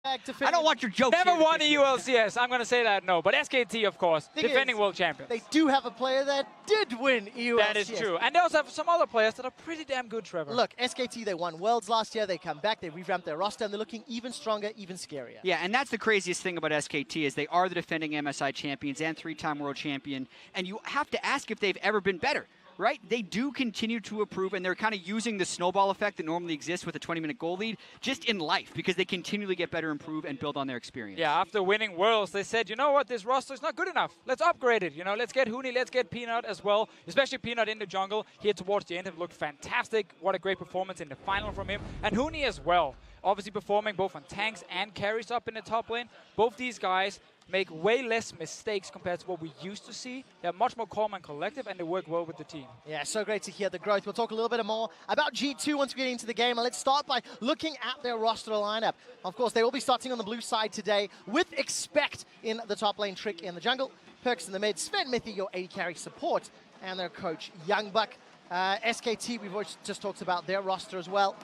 I don't want your jokes. Never won a ULCS. I'm going to say that, no. But SKT, of course, defending world champions. They do have a player that did win ULCS. That is true. And they also have some other players that are pretty damn good, Trevor. Look, SKT, they won Worlds last year. They come back. They revamped their roster, and they're looking even stronger, even scarier. Yeah, and that's the craziest thing about SKT is they are the defending MSI champions and 3-time world champion. And you have to ask if they've ever been better. Right? They do continue to improve, and they're kind of using the snowball effect that normally exists with a 20-minute goal lead just in life because they continually get better, improve, and build on their experience. Yeah, after winning Worlds, they said, you know what, this roster is not good enough. Let's upgrade it. You know, let's get Huni, let's get Peanut as well, especially Peanut in the jungle. Here towards the end, it looked fantastic. What a great performance in the final from him. And Huni as well, obviously performing both on tanks and carries up in the top lane. Both these guys make way less mistakes compared to what we used to see. They're much more calm and collective, and they work well with the team. Yeah, so great to hear the growth. We'll talk a little bit more about G2 once we get into the game. And let's start by looking at their roster lineup. Of course, they will be starting on the blue side today with Expect in the top lane, Trick in the jungle, Perks in the mid, Sven Mithy, your AD carry support, and their coach, Youngbuck. SKT, we've just talked about their roster as well.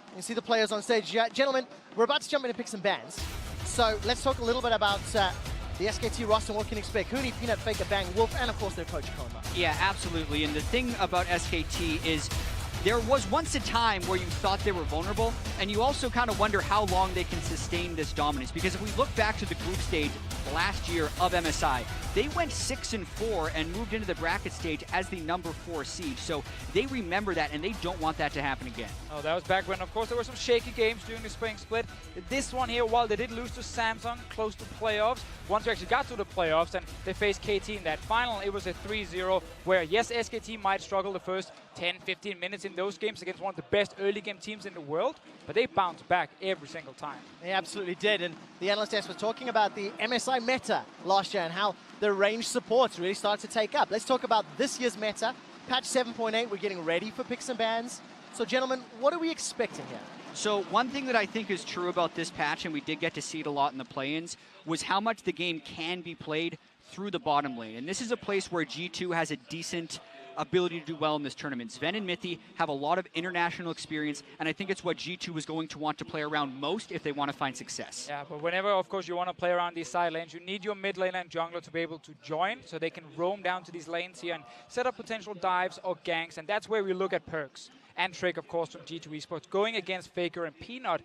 You can see the players on stage. Yeah, gentlemen, we're about to jump in and pick some bans. So let's talk a little bit about the SKT roster and what can expect. Huni, Peanut, Faker, Bang, Wolf, and of course their coach, Koma. Yeah, absolutely. And the thing about SKT is there was once a time where you thought they were vulnerable, and you also kind of wonder how long they can sustain this dominance. Because if we look back to the group stage last year of MSI, they went 6-4 and moved into the bracket stage as the #4 seed. So they remember that, and they don't want that to happen again. Oh, that was back when, of course, there were some shaky games during the spring split. This one here, while they did lose to Samsung close to playoffs, once they actually got to the playoffs and they faced KT in that final, it was a 3-0 where, yes, SKT might struggle the first 10-15 minutes in those games against one of the best early game teams in the world, but they bounced back every single time. They absolutely did, and the analyst desk was talking about the MSI meta last year and how the range supports really started to take up. Let's talk about this year's meta. Patch 7.8, we're getting ready for picks and bans. So gentlemen, what are we expecting here? So one thing that I think is true about this patch, and we did get to see it a lot in the play-ins, was how much the game can be played through the bottom lane. And this is a place where G2 has a decent ability to do well in this tournament. Sven and Mithy have a lot of international experience, and I think it's what G2 is going to want to play around most if they want to find success. Yeah, but whenever, of course, you want to play around these side lanes, you need your mid lane and jungler to be able to join so they can roam down to these lanes here and set up potential dives or ganks, and that's where we look at Perks and Trick, of course, from G2 Esports. Going against Faker and Peanut,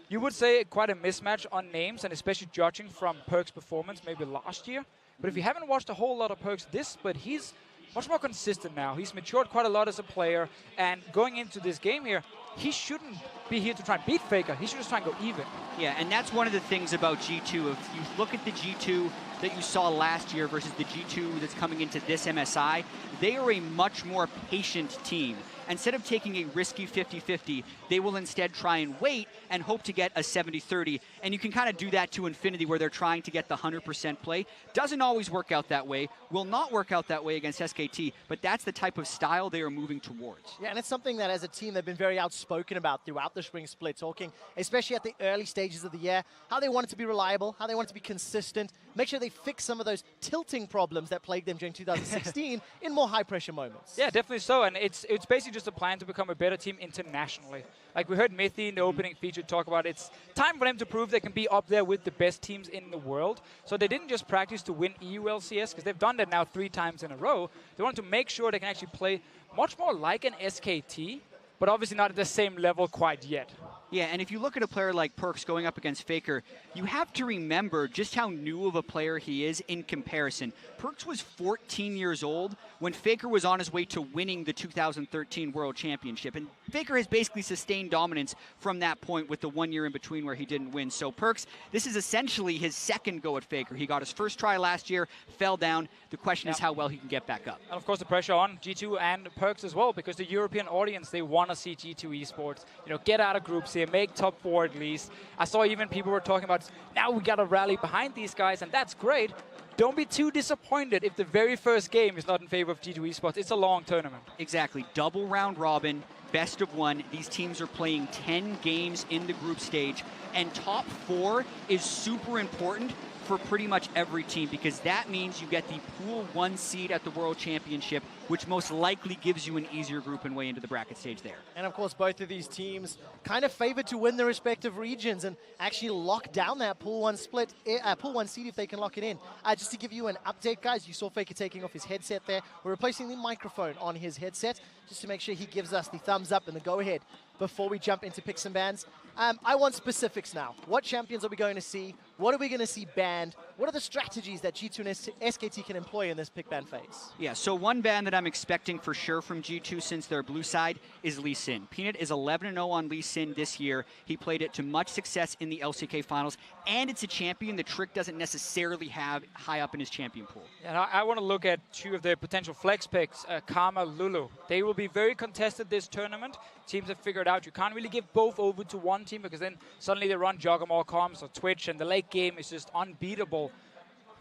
you would say quite a mismatch on names, and especially judging from Perks' performance maybe last year. But if you haven't watched a whole lot of Perks this split, he's much more consistent now. He's matured quite a lot as a player, and going into this game here, he shouldn't be here to try and beat Faker. He should just try and go even. Yeah, and that's one of the things about G2. If you look at the G2 that you saw last year versus the G2 that's coming into this MSI, they are a much more patient team. Instead of taking a risky 50-50, they will instead try and wait and hope to get a 70-30. And you can kind of do that to infinity where they're trying to get the 100% play. Doesn't always work out that way. Will not work out that way against SKT, but that's the type of style they are moving towards. Yeah, and it's something that as a team they've been very outspoken about throughout the spring split, talking, especially at the early stages of the year, how they want it to be reliable, how they want it to be consistent, make sure they fix some of those tilting problems that plagued them during 2016 in more high-pressure moments. Yeah, definitely so, and it's basically just a plan to become a better team internationally. Like we heard Mithy in the opening feature talk about, it's time for them to prove they can be up there with the best teams in the world. So they didn't just practice to win EULCS, because they've done that now 3 times in a row. They wanted to make sure they can actually play much more like an SKT, but obviously not at the same level quite yet. Yeah, and if you look at a player like Perks going up against Faker, you have to remember just how new of a player he is in comparison. Perks was 14 years old when Faker was on his way to winning the 2013 World Championship. And Faker has basically sustained dominance from that point with the 1 year in between where he didn't win. So Perks, this is essentially his second go at Faker. He got his first try last year, fell down. The question is how well he can get back up. And of course the pressure on G2 and Perks as well, because the European audience, they want to see G2 Esports, get out of groups here, make top 4 at least. I saw even people were talking about, now we got to rally behind these guys, and that's great. Don't be too disappointed if the very first game is not in favor of G2 Esports. It's a long tournament. Exactly. Double round robin, best of 1. These teams are playing 10 games in the group stage, and top 4 is super important for pretty much every team, because that means you get the Pool 1 seed at the World Championship, which most likely gives you an easier group and way into the bracket stage there. And of course, both of these teams kind of favored to win their respective regions and actually lock down that Pool 1 split, Pool 1 seed if they can lock it in. Just to give you an update, guys, you saw Faker taking off his headset there. We're replacing the microphone on his headset just to make sure he gives us the thumbs up and the go-ahead before we jump into picks and bans. I want specifics now. What champions are we going to see? What are we going to see banned? What are the strategies that G2 and SKT can employ in this pick ban phase? Yeah, so one ban that I'm expecting for sure from G2 since they're blue side is Lee Sin. Peanut is 11-0 on Lee Sin this year. He played it to much success in the LCK finals, and it's a champion that Trick doesn't necessarily have high up in his champion pool. And I want to look at two of their potential flex picks, Karma, Lulu. They will be very contested this tournament. Teams have figured out you can't really give both over to one team, because then suddenly they run Joggermore comms or Twitch, and the late game is just unbeatable.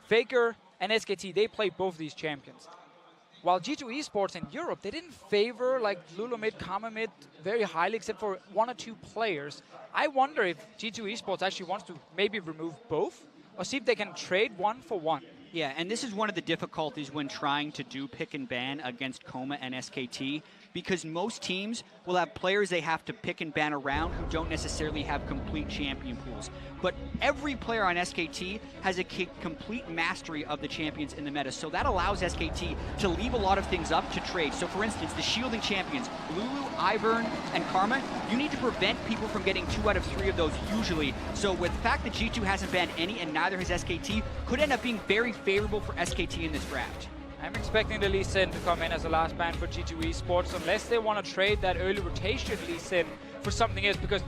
Faker and SKT, they play both these champions. While G2 Esports in Europe, they didn't favor like Lulu mid, Karma mid very highly, except for one or two players. I wonder if G2 Esports actually wants to maybe remove both, or see if they can trade one for one. Yeah, and this is one of the difficulties when trying to do pick and ban against Coma and SKT, because most teams will have players they have to pick and ban around who don't necessarily have complete champion pools. But every player on SKT has a complete mastery of the champions in the meta, so that allows SKT to leave a lot of things up to trade. So for instance, the shielding champions, Lulu, Ivern, and Karma, you need to prevent people from getting 2 out of 3 of those usually. So with the fact that G2 hasn't banned any and neither has SKT, could end up being very favorable for SKT in this draft. I'm expecting the Lee Sin to come in as the last ban for G2 Esports, unless they want to trade that early rotation Lee Sin for something else, because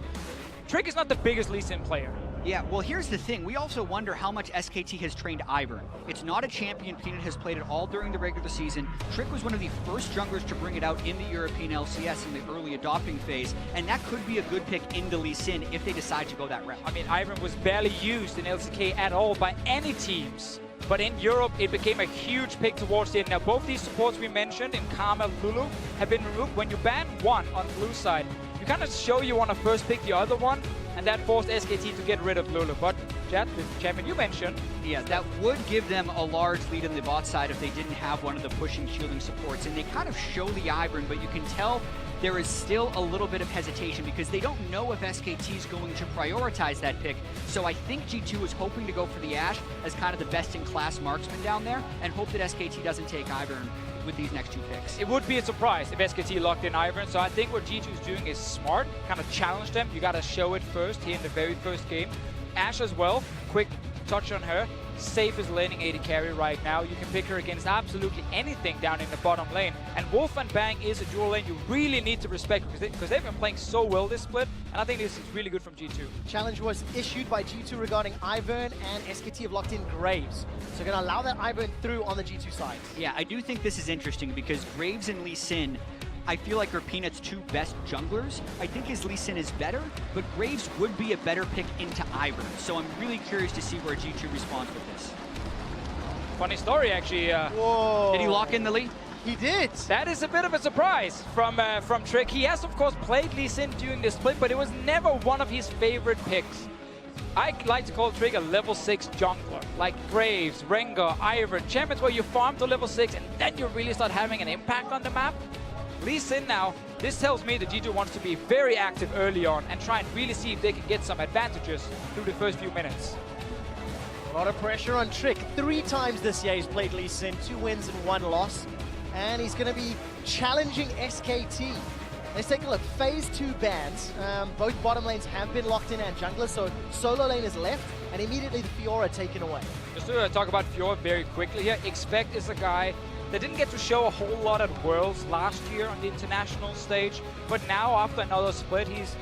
Trick is not the biggest Lee Sin player. Yeah, well, here's the thing. We also wonder how much SKT has trained Ivern. It's not a champion. Peanut has played it all during the regular season. Trick was one of the first junglers to bring it out in the European LCS in the early adopting phase, and that could be a good pick into Lee Sin if they decide to go that route. I mean, Ivern was barely used in LCK at all by any teams. But in Europe, it became a huge pick towards the end. Now, both these supports we mentioned in Karma, Lulu, have been removed. When you ban one on the blue side, you kind of show you want to first pick the other one, and that forced SKT to get rid of Lulu. But Jet, the champion you mentioned, yeah, that would give them a large lead on the bot side if they didn't have one of the pushing shielding supports. And they kind of show the Ivern, but you can tell there is still a little bit of hesitation because they don't know if SKT is going to prioritize that pick. So I think G2 is hoping to go for the Ashe as kind of the best-in-class marksman down there and hope that SKT doesn't take Ivern with these next 2 picks. It would be a surprise if SKT locked in Ivern, so I think what G2 is doing is smart, kind of challenge them. You got to show it first here in the very first game. Ashe as well, quick touch on her. Safest laning AD carry right now. You can pick her against absolutely anything down in the bottom lane. And Wolf and Bang is a dual lane you really need to respect because they've been playing so well this split, and I think this is really good from G2. Challenge was issued by G2 regarding Ivern, and SKT have locked in Graves. So going to allow that Ivern through on the G2 side. Yeah, I do think this is interesting because Graves and Lee Sin, I feel like are Peanut's 2 best junglers. I think his Lee Sin is better, but Graves would be a better pick into Ivern. So I'm really curious to see where G2 responds with this. Funny story, actually. Whoa. Did he lock in the Lee? He did. That is a bit of a surprise from Trick. He has, of course, played Lee Sin during this split, but it was never one of his favorite picks. I like to call Trick a level 6 jungler, like Graves, Rengar, Ivern, champions where you farm to level 6 and then you really start having an impact on the map. Lee Sin now, this tells me that G2 wants to be very active early on and try and really see if they can get some advantages through the first few minutes. A lot of pressure on Trick. 3 times this year he's played Lee Sin, 2 wins and 1 loss. And he's going to be challenging SKT. Let's take a look. Phase 2 bans. Both bottom lanes have been locked in and jungler, so solo lane is left, and immediately the Fiora taken away. Just to talk about Fiora very quickly here, Expect is a guy that didn't get to show a whole lot at Worlds last year on the international stage, but now after another split, he's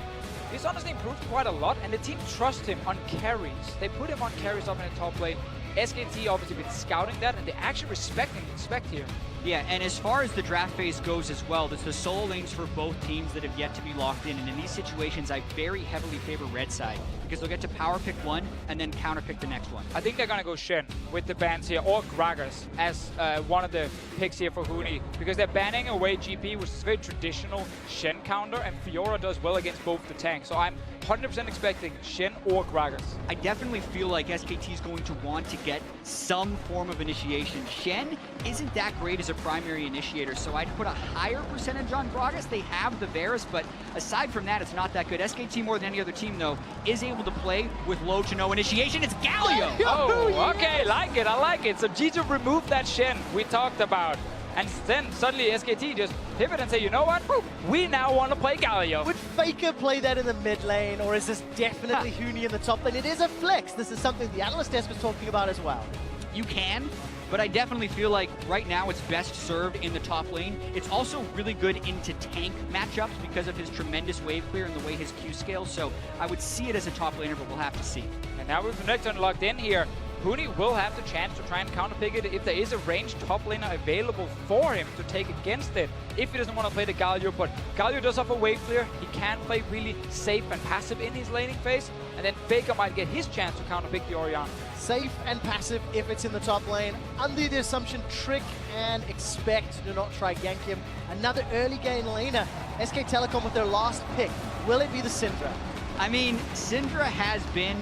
honestly improved quite a lot, and the team trusts him on carries. They put him on carries up in the top lane. SKT obviously been scouting that, and they're actually respecting Expect here. Yeah, and as far as the draft phase goes as well, there's the solo lanes for both teams that have yet to be locked in. And in these situations, I very heavily favor red side because they'll get to power pick one and then counter pick the next one. I think they're going to go Shen with the bans here, or Gragas as one of the picks here for Huni, because they're banning away GP, which is very traditional Shen counter, and Fiora does well against both the tanks. So I'm 100% expecting Shen or Gragas. I definitely feel like SKT is going to want to get some form of initiation. Shen isn't that great as a primary initiator, so I'd put a higher percentage on Gragas. They have the Varus, but aside from that, it's not that good. SKT, more than any other team, though, is able to play with low to no initiation. It's Galio! Oh, okay, like it, I like it. So G2 removed that Shen we talked about. And then suddenly SKT just pivot and say, you know what? We now want to play Galio. Would Faker play that in the mid lane, or is this definitely Huni in the top lane? It is a flex. This is something the analyst desk was talking about as well. You can, but I definitely feel like right now it's best served in the top lane. It's also really good into tank matchups because of his tremendous wave clear and the way his Q scales. So I would see it as a top laner, but we'll have to see. And now with Renekton locked in here, Huni will have the chance to try and counterpick it if there is a ranged top laner available for him to take against it, if he doesn't want to play the Galio. But Galio does offer wave clear. He can play really safe and passive in his laning phase, and then Faker might get his chance to counterpick the Orianna. Safe and passive if it's in the top lane. Under the assumption, Trick and Expect do not try gank him. Another early game laner. SK Telecom with their last pick. Will it be the Syndra? I mean, Syndra has been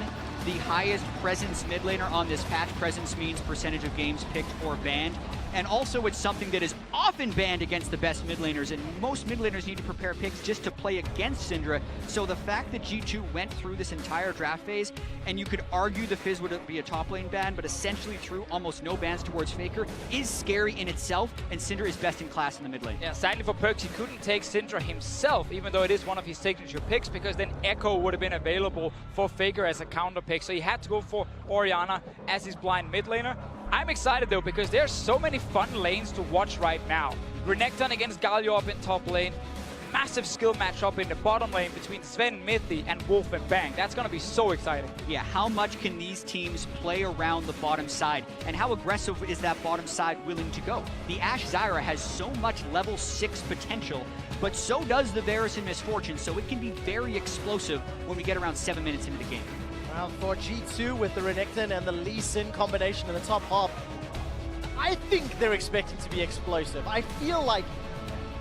the highest presence mid laner on this patch. Presence means percentage of games picked or banned. And also it's something that is often banned against the best mid laners, and most mid laners need to prepare picks just to play against Syndra. So the fact that G2 went through this entire draft phase, and you could argue the Fizz would be a top lane ban, but essentially threw almost no bans towards Faker, is scary in itself, and Syndra is best in class in the mid lane. Yeah, sadly for Perkz, he couldn't take Syndra himself, even though it is one of his signature picks, because then Echo would have been available for Faker as a counter pick. So he had to go for Orianna as his blind mid laner. I'm excited though, because there's so many fun lanes to watch right now. Renekton against Galio up in top lane. Massive skill matchup in the bottom lane between Sven, Mithy, and Wolf and Bang. That's going to be so exciting. Yeah, how much can these teams play around the bottom side? And how aggressive is that bottom side willing to go? The Ashe Zyra has so much level 6 potential, but so does the Varus and Misfortune, so it can be very explosive when we get around 7 minutes into the game. Well, for G2 with the Renekton and the Lee Sin combination in the top half, I think they're expecting to be explosive. I feel like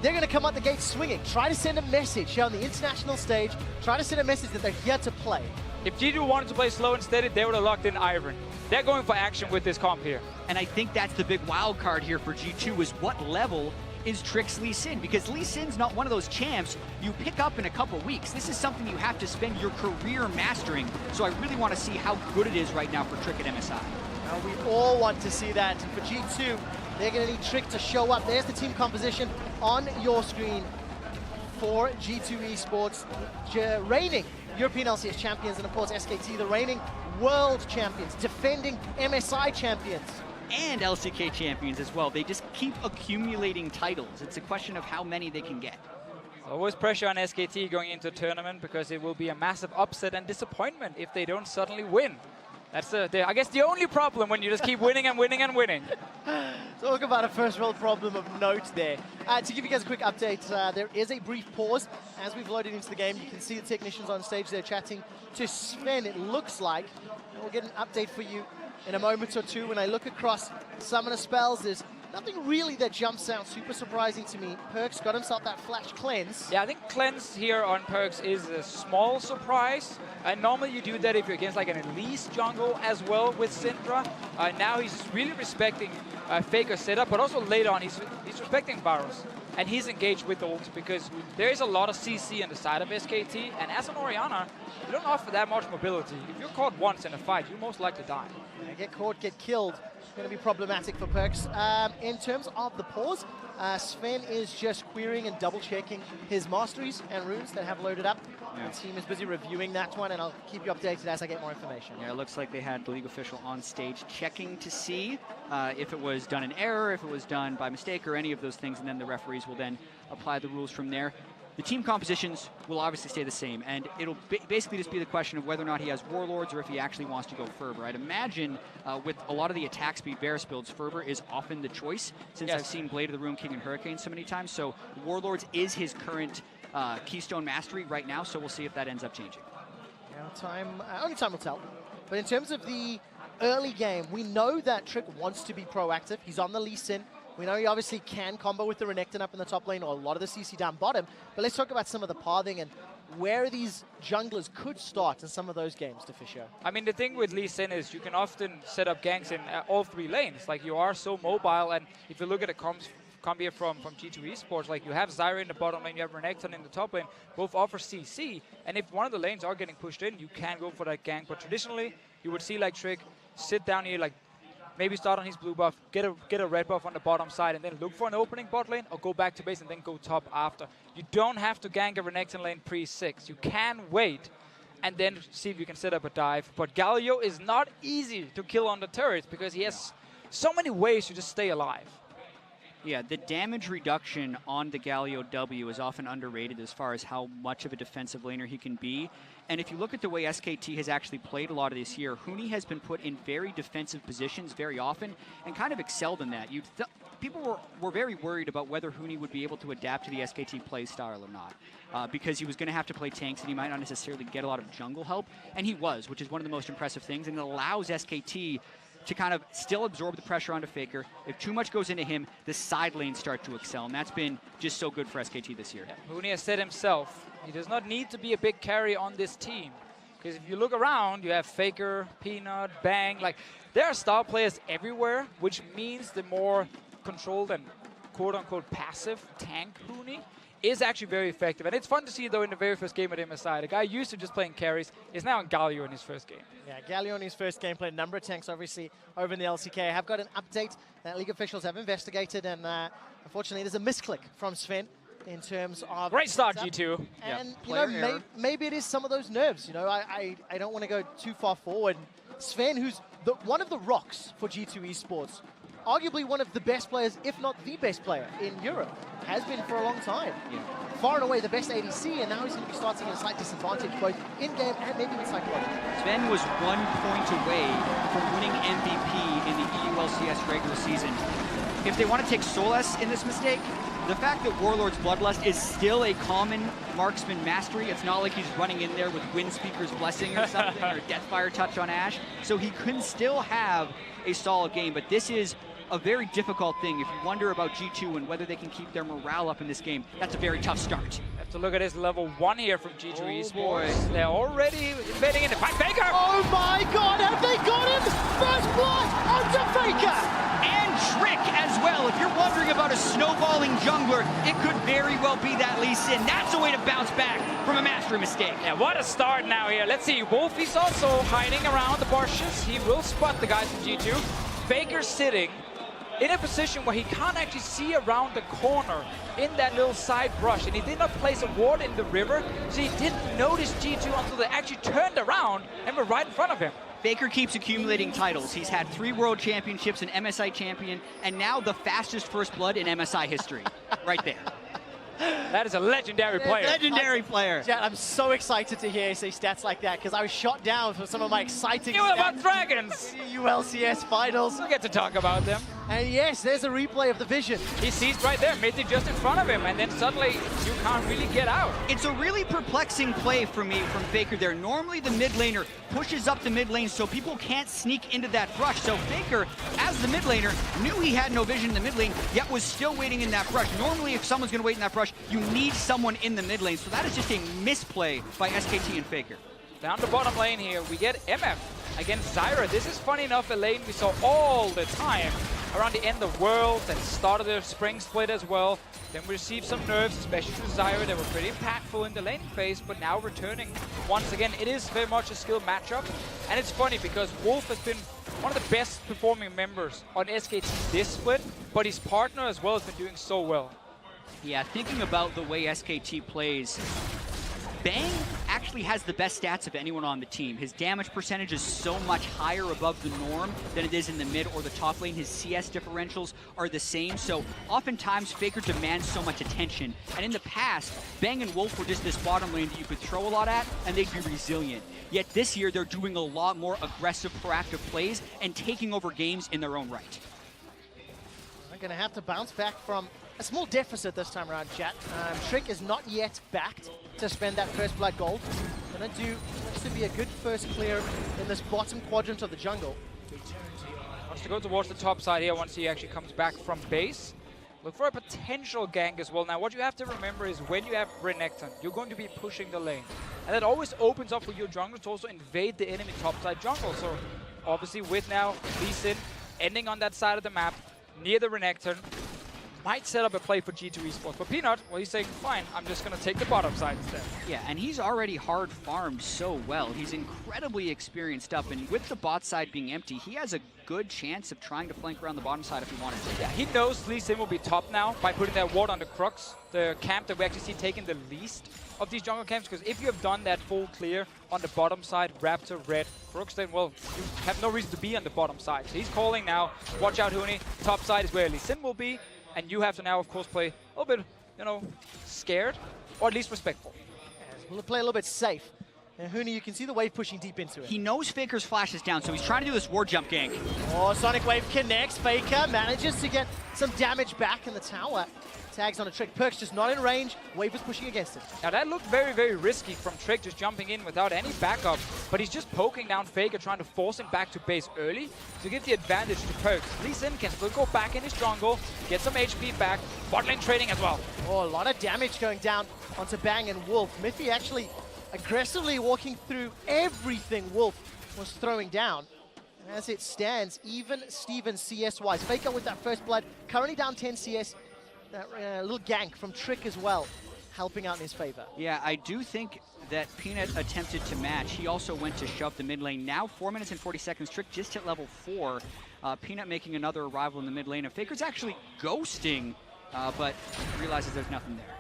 they're going to come out the gate swinging, try to send a message here on the international stage, try to send a message that they're here to play. If G2 wanted to play slow and steady, they would have locked in Iron. They're going for action with this comp here. And I think that's the big wild card here for G2 is what level is Trick's Lee Sin, because Lee Sin's not one of those champs you pick up in a couple weeks. This is something you have to spend your career mastering, so I really want to see how good it is right now for Trick at MSI. Now, we all want to see that. And for G2, they're going to need Trick to show up. There's the team composition on your screen for G2 Esports, reigning European LCS champions, and of course SKT, the reigning world champions, defending MSI champions. And LCK champions as well. They just keep accumulating titles. It's a question of how many they can get. Always pressure on SKT going into the tournament, because it will be a massive upset and disappointment if they don't suddenly win. That's, I guess, the only problem when you just keep winning and winning and winning. Talk about a first world problem of note there. To give you guys a quick update, there is a brief pause. As we've loaded into the game, you can see the technicians on stage there chatting to Sven, it looks like. And we'll get an update for you in a moment or two. When I look across summoner spells, there's nothing really that jumps out super surprising to me. Perkz got himself that flash cleanse. Yeah, I think cleanse here on Perkz is a small surprise. Normally you do that if you're against like an Elise jungle as well with Syndra. Now he's really respecting Faker's setup, but also later on he's respecting Varus. And he's engaged with the ult, because there is a lot of CC on the side of SKT, and as an Orianna, you don't offer that much mobility. If you're caught once in a fight, you most likely die. Yeah, get caught, get killed. Going to be problematic for Perkz. In terms of the pause, Sven is just querying and double-checking his masteries and runes that have loaded up. Yeah. The team is busy reviewing that one, and I'll keep you updated as I get more information. Yeah, it looks like they had the league official on stage checking to see if it was done in error, if it was done by mistake, or any of those things, and then the referees will then apply the rules from there. The team compositions will obviously stay the same, and it'll basically just be the question of whether or not he has Warlords or if he actually wants to go Fervor. I'd imagine with a lot of the attack speed Varus builds, Fervor is often the choice, since I've seen Blade of the Rune King and Hurricane so many times. So Warlords is his current Keystone Mastery right now, so we'll see if that ends up changing. Yeah, only time will tell. But in terms of the early game, we know that Trick wants to be proactive. He's on the Lee Sin. We know he obviously can combo with the Renekton up in the top lane or a lot of the CC down bottom. But let's talk about some of the pathing and where these junglers could start in some of those games, Deficio. I mean, the thing with Lee Sin is you can often set up ganks in all 3 lanes. Like, you are so mobile, and if you look at the come here from G2 Esports, like, you have Zyra in the bottom lane, you have Renekton in the top lane, both offer CC, and if one of the lanes are getting pushed in, you can go for that gank. But traditionally, you would see like Trick sit down here, like maybe start on his blue buff, get a red buff on the bottom side, and then look for an opening bot lane, or go back to base and then go top after. You don't have to gank a Renekton lane pre-6. You can wait and then see if you can set up a dive. But Galio is not easy to kill on the turrets because he has so many ways to just stay alive. Yeah, the damage reduction on the Galio W is often underrated as far as how much of a defensive laner he can be. And if you look at the way SKT has actually played a lot of this year, Huni has been put in very defensive positions very often and kind of excelled in that. People were very worried about whether Huni would be able to adapt to the SKT play style or not, because he was going to have to play tanks and he might not necessarily get a lot of jungle help. And he was, which is one of the most impressive things, and it allows SKT to kind of still absorb the pressure onto Faker. If too much goes into him, the side lanes start to excel, and that's been just so good for SKT this year. Yeah, Huni has said himself, he does not need to be a big carry on this team. Because if you look around, you have Faker, Peanut, Bang, like, there are star players everywhere, which means the more controlled and quote-unquote passive tank Huni is actually very effective. And it's fun to see, though, in the very first game at MSI. The guy used to just playing carries is now in Galio in his first game. Yeah, Galio in his first game played a number of tanks, obviously, over in the LCK. I have got an update that League officials have investigated, and unfortunately, there's a misclick from Sven in terms of... Great start, G2. And, you know, maybe it is some of those nerves. You know, I don't want to go too far forward. Sven, who's one of the rocks for G2 Esports, arguably one of the best players, if not the best player in Europe, has been for a long time. Yeah. Far and away the best ADC, and now he's going to be starting at a slight disadvantage, both in-game and maybe even psychologically. Sven was 1 point away from winning MVP in the EULCS regular season. If they want to take solace in this mistake, the fact that Warlord's Bloodlust is still a common marksman mastery, it's not like he's running in there with Windspeaker's Blessing or something, or Deathfire Touch on Ashe, so he can still have a solid game, but this is a very difficult thing. If you wonder about G2 and whether they can keep their morale up in this game, that's a very tough start. Have to look at his level 1 here from G2 Esports. Boy. They're already invading into Faker! Oh my god, have they got him? First blood onto Faker! And Trick as well. If you're wondering about a snowballing jungler, it could very well be that Lee Sin. That's a way to bounce back from a mastery mistake. Yeah, what a start now here. Let's see, Wolf is also hiding around the bushes. He will spot the guys from G2. Faker sitting in a position where he can't actually see around the corner in that little side brush, and he did not place a ward in the river, so he didn't notice G2 until they actually turned around and were right in front of him. Faker keeps accumulating titles. He's had 3 World Championships, an MSI champion, and now the fastest first blood in MSI history. Right there. That is a legendary player. Legendary player. Jet, I'm so excited to hear you say stats like that, because I was shot down for some of my exciting You stats. about dragons! ULCS finals. We'll get to talk about them. And yes, there's a replay of the vision. He sees right there, Mythic just in front of him, and then suddenly you can't really get out. It's a really perplexing play for me from Faker there. Normally the mid laner pushes up the mid lane so people can't sneak into that brush. So Faker, as the mid laner, knew he had no vision in the mid lane, yet was still waiting in that brush. Normally if someone's going to wait in that brush, you need someone in the mid lane. So that is just a misplay by SKT and Faker. Down the bottom lane here, we get MF against Zyra. This is funny enough a lane we saw all the time around the end of Worlds and start of the spring split as well. Then we received some nerfs, especially to Zyra. They were pretty impactful in the laning phase, but now returning once again. It is very much a skill matchup, and it's funny because Wolf has been one of the best performing members on SKT this split, but his partner as well has been doing so well. Yeah, thinking about the way SKT plays, Bang actually actually has the best stats of anyone on the team. His damage percentage is so much higher above the norm than it is in the mid or the top lane. His CS differentials are the same, so oftentimes Faker demands so much attention. And in the past, Bang and Wolf were just this bottom lane that you could throw a lot at, and they'd be resilient. Yet this year, they're doing a lot more aggressive, proactive plays and taking over games in their own right. They're going to have to bounce back from a small deficit this time around, chat. Trick is not yet backed to spend that first blood gold. Gonna do, looks to be a good first clear in this bottom quadrant of the jungle. Wants to go towards the top side here once he actually comes back from base. Look for a potential gank as well. Now, what you have to remember is when you have Renekton, you're going to be pushing the lane. And that always opens up for your jungle to also invade the enemy topside jungle. So, obviously, with now Lee Sin ending on that side of the map, near the Renekton, might set up a play for G2 Esports. But Peanut, well, he's saying, fine, I'm just going to take the bottom side instead. Yeah, and he's already hard farmed so well. He's incredibly experienced up, and with the bot side being empty, he has a good chance of trying to flank around the bottom side if he wanted to. Yeah, he knows Lee Sin will be top now by putting that ward on the Crux, the camp that we actually see taking the least of these jungle camps, because if you have done that full clear on the bottom side, Raptor, Red, Crux, then, well, you have no reason to be on the bottom side. So he's calling now, watch out, Huni, top side is where Lee Sin will be, and you have to now, of course, play a little bit, you know, scared, or at least respectful. We'll play a little bit safe. And Huni, you can see the wave pushing deep into it. He knows Faker's flash is down, so he's trying to do this ward jump gank. Oh, Sonic Wave connects. Faker manages to get some damage back in the tower. Tags on a Trick. Perk's just not in range. Wave is pushing against him. Now that looked very, very risky from Trick, just jumping in without any backup. But he's just poking down Faker, trying to force him back to base early to give the advantage to Perks. Lee Sin can still go back in his jungle, get some HP back. Bot lane trading as well. Oh, a lot of damage going down onto Bang and Wolf. Miffy actually aggressively walking through everything Wolf was throwing down. And as it stands, even Steven CS-wise. Faker with that first blood, currently down 10 CS. That little gank from Trick as well, helping out in his favor. Yeah, I do think that Peanut attempted to match. He also went to shove the mid lane. Now 4 minutes and 40 seconds. Trick just hit level 4. Peanut making another arrival in the mid lane. And Faker's actually ghosting, but realizes there's nothing there.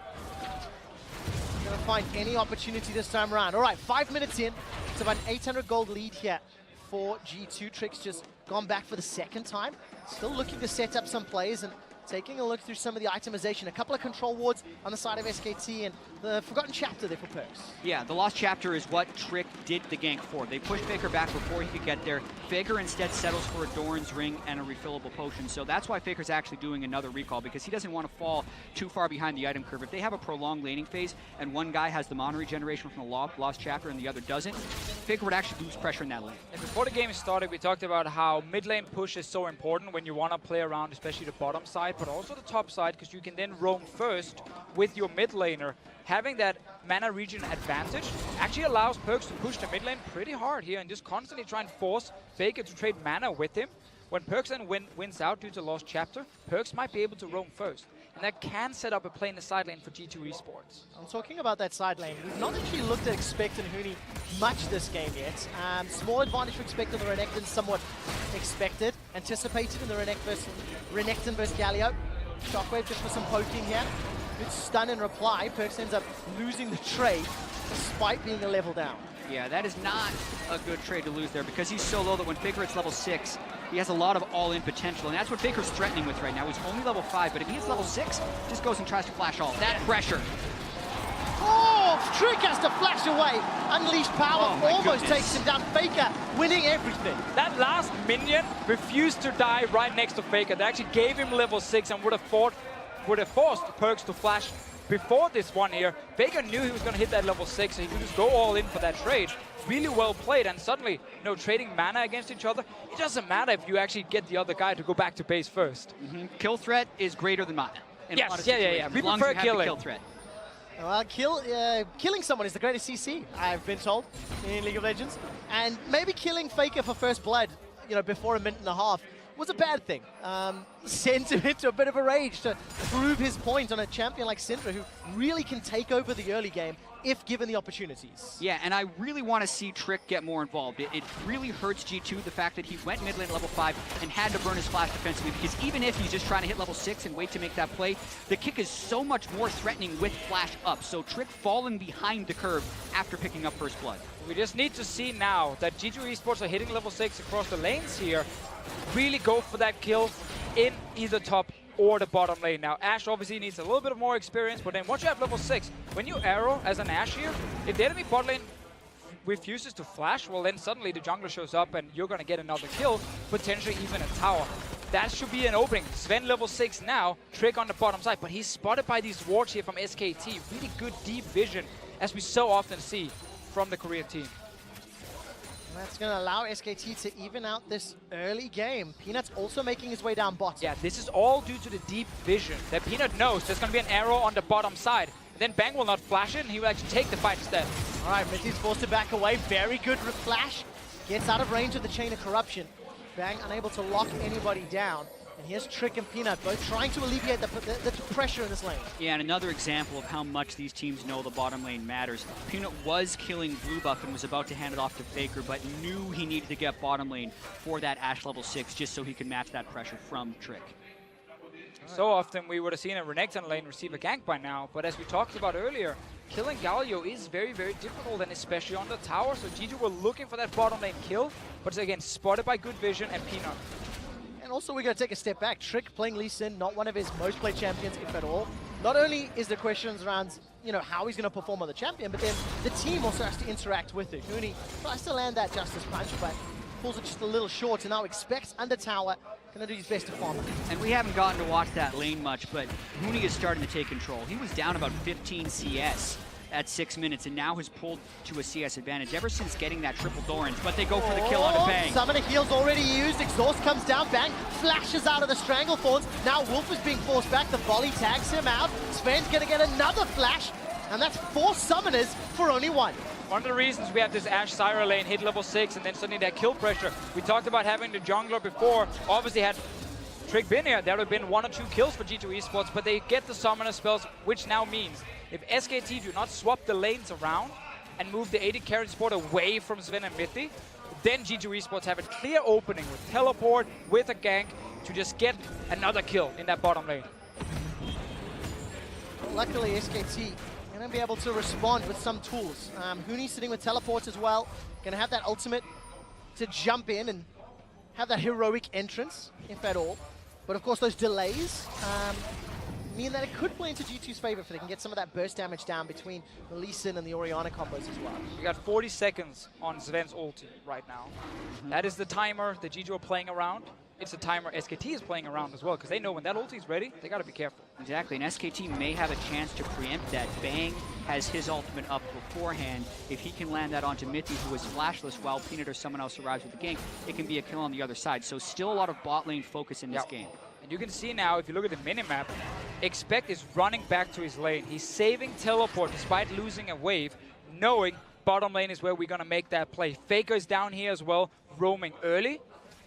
Gonna find any opportunity this time around. All right, 5 minutes in. It's about an 800 gold lead here for G2. Trick's just gone back for the second time. Still looking to set up some plays and taking a look through some of the itemization. A couple of control wards on the side of SKT and the Forgotten Chapter there for Perks. Yeah, the Lost Chapter is what Trick did the gank for. They pushed Faker back before he could get there. Faker instead settles for a Doran's Ring and a refillable potion. So that's why Faker's actually doing another recall, because he doesn't want to fall too far behind the item curve. If they have a prolonged laning phase and one guy has the mana regeneration from the Lost Chapter and the other doesn't, Faker would actually lose pressure in that lane. And before the game started, we talked about how mid lane push is so important when you want to play around, especially the bottom side, but also the top side, because you can then roam first with your mid laner. Having that mana regen advantage actually allows Perks to push the mid lane pretty hard here and just constantly try and force Faker to trade mana with him. When Perks then wins out due to Lost Chapter, Perks might be able to roam first. And that can set up a play in the side lane for G2 Esports. I'm talking about that side lane. We've not actually looked at Expect and Huni much this game yet. Small advantage for Expect on the Renekton, somewhat expected. Anticipated in the Renekton versus Galio. Shockwave just for some poking here. Good stun in reply. Perks ends up losing the trade despite being a level down. Yeah, that is not a good trade to lose there, because he's so low that when Faker hits level 6, he has a lot of all-in potential, and that's what Faker's threatening with right now. He's only level 5, but if he hits level 6, just goes and tries to flash all. That pressure. Oh, Trick has to flash away. Unleashed power almost takes him down. Faker winning everything. That last minion refused to die right next to Faker. They actually gave him level 6 and would have forced Perks to flash before this one here. Faker knew he was going to hit that level 6, so he could just go all in for that trade. Really well played, and suddenly, trading mana against each other, it doesn't matter if you actually get the other guy to go back to base first. Kill threat is greater than mana. Yes, yeah. We prefer killing. Kill threat. Well, killing someone is the greatest CC, I've been told, in League of Legends. And maybe killing Faker for first blood, before a minute and a half, was a bad thing. Sent him into a bit of a rage to prove his point on a champion like Syndra, who really can take over the early game, if given the opportunities. Yeah, and I really want to see Trick get more involved. It really hurts G2, the fact that he went mid lane at level 5 and had to burn his flash defensively, because even if he's just trying to hit level 6 and wait to make that play, the kick is so much more threatening with flash up. So Trick falling behind the curve after picking up first blood. We just need to see now that G2 Esports are hitting level 6 across the lanes here. Really go for that kill in either top or the bottom lane. Now, Ashe obviously needs a little bit of more experience, but then once you have level 6, when you arrow as an Ashe here, if the enemy bot lane refuses to flash, well then suddenly the jungler shows up and you're gonna get another kill, potentially even a tower. That should be an opening. Sven level 6 now, Trick on the bottom side, but he's spotted by these wards here from SKT. Really good deep vision, as we so often see from the Korean team. That's going to allow SKT to even out this early game. Peanut's also making his way down bottom. Yeah, this is all due to the deep vision that Peanut knows there's going to be an arrow on the bottom side. Then Bang will not flash it, and he will actually take the fight instead. All right, Mithy's forced to back away. Very good flash. Gets out of range of the Chain of Corruption. Bang unable to lock anybody down. And here's Trick and Peanut both trying to alleviate the pressure in this lane. Yeah, and another example of how much these teams know the bottom lane matters. Peanut was killing Blue Buff and was about to hand it off to Faker, but knew he needed to get bottom lane for that Ashe level 6 just so he could match that pressure from Trick. So often we would have seen a Renekton lane receive a gank by now, but as we talked about earlier, killing Galio is very, very difficult, and especially on the tower. So G2 were looking for that bottom lane kill, but again, spotted by good vision and Peanut. And also, we're going to take a step back. Trick playing Lee Sin, not one of his most played champions, if at all. Not only is there questions around, you know, how he's going to perform on the champion, but then the team also has to interact with it. Huni tries to land that Justice Punch, but pulls it just a little short, and now expects under tower, going to do his best to farm it. And we haven't gotten to watch that lane much, but Huni is starting to take control. He was down about 15 CS at 6 minutes, and now has pulled to a CS advantage ever since getting that triple Doran's, but they go for the kill on a Bang. Summoner heal's already used, exhaust comes down, Bang flashes out of the Stranglethorns. Now Wolf is being forced back, the volley tags him out. Sven's gonna get another flash, and that's 4 summoners for only 1. One of the reasons we have this Ashe Syra lane hit level 6 and then suddenly that kill pressure. We talked about having the jungler before, obviously had Trick been here, there would have been 1 or 2 kills for G2 Esports, but they get the summoner spells, which now means if SKT do not swap the lanes around and move the AD carry support away from Sven and Mithy, then G2 Esports have a clear opening with teleport, with a gank, to just get another kill in that bottom lane. Luckily, SKT going to be able to respond with some tools. Huni sitting with teleports as well, going to have that ultimate to jump in and have that heroic entrance, if at all. But of course, those delays mean that it could play into G2's favor if they can get some of that burst damage down between the Lee Sin and the Orianna combos as well. We got 40 seconds on Sven's ulti right now. That is the timer that G2 are playing around. It's the timer SKT is playing around as well, because they know when that ulti is ready, they got to be careful. Exactly, and SKT may have a chance to preempt that. Bang has his ultimate up beforehand. If he can land that onto Mithy, who is flashless, while Peanut or someone else arrives with the gank, it can be a kill on the other side. So still a lot of bot lane focus in this game. And you can see now, if you look at the minimap, Expect is running back to his lane. He's saving teleport despite losing a wave, knowing bottom lane is where we're going to make that play. Faker is down here as well, roaming early.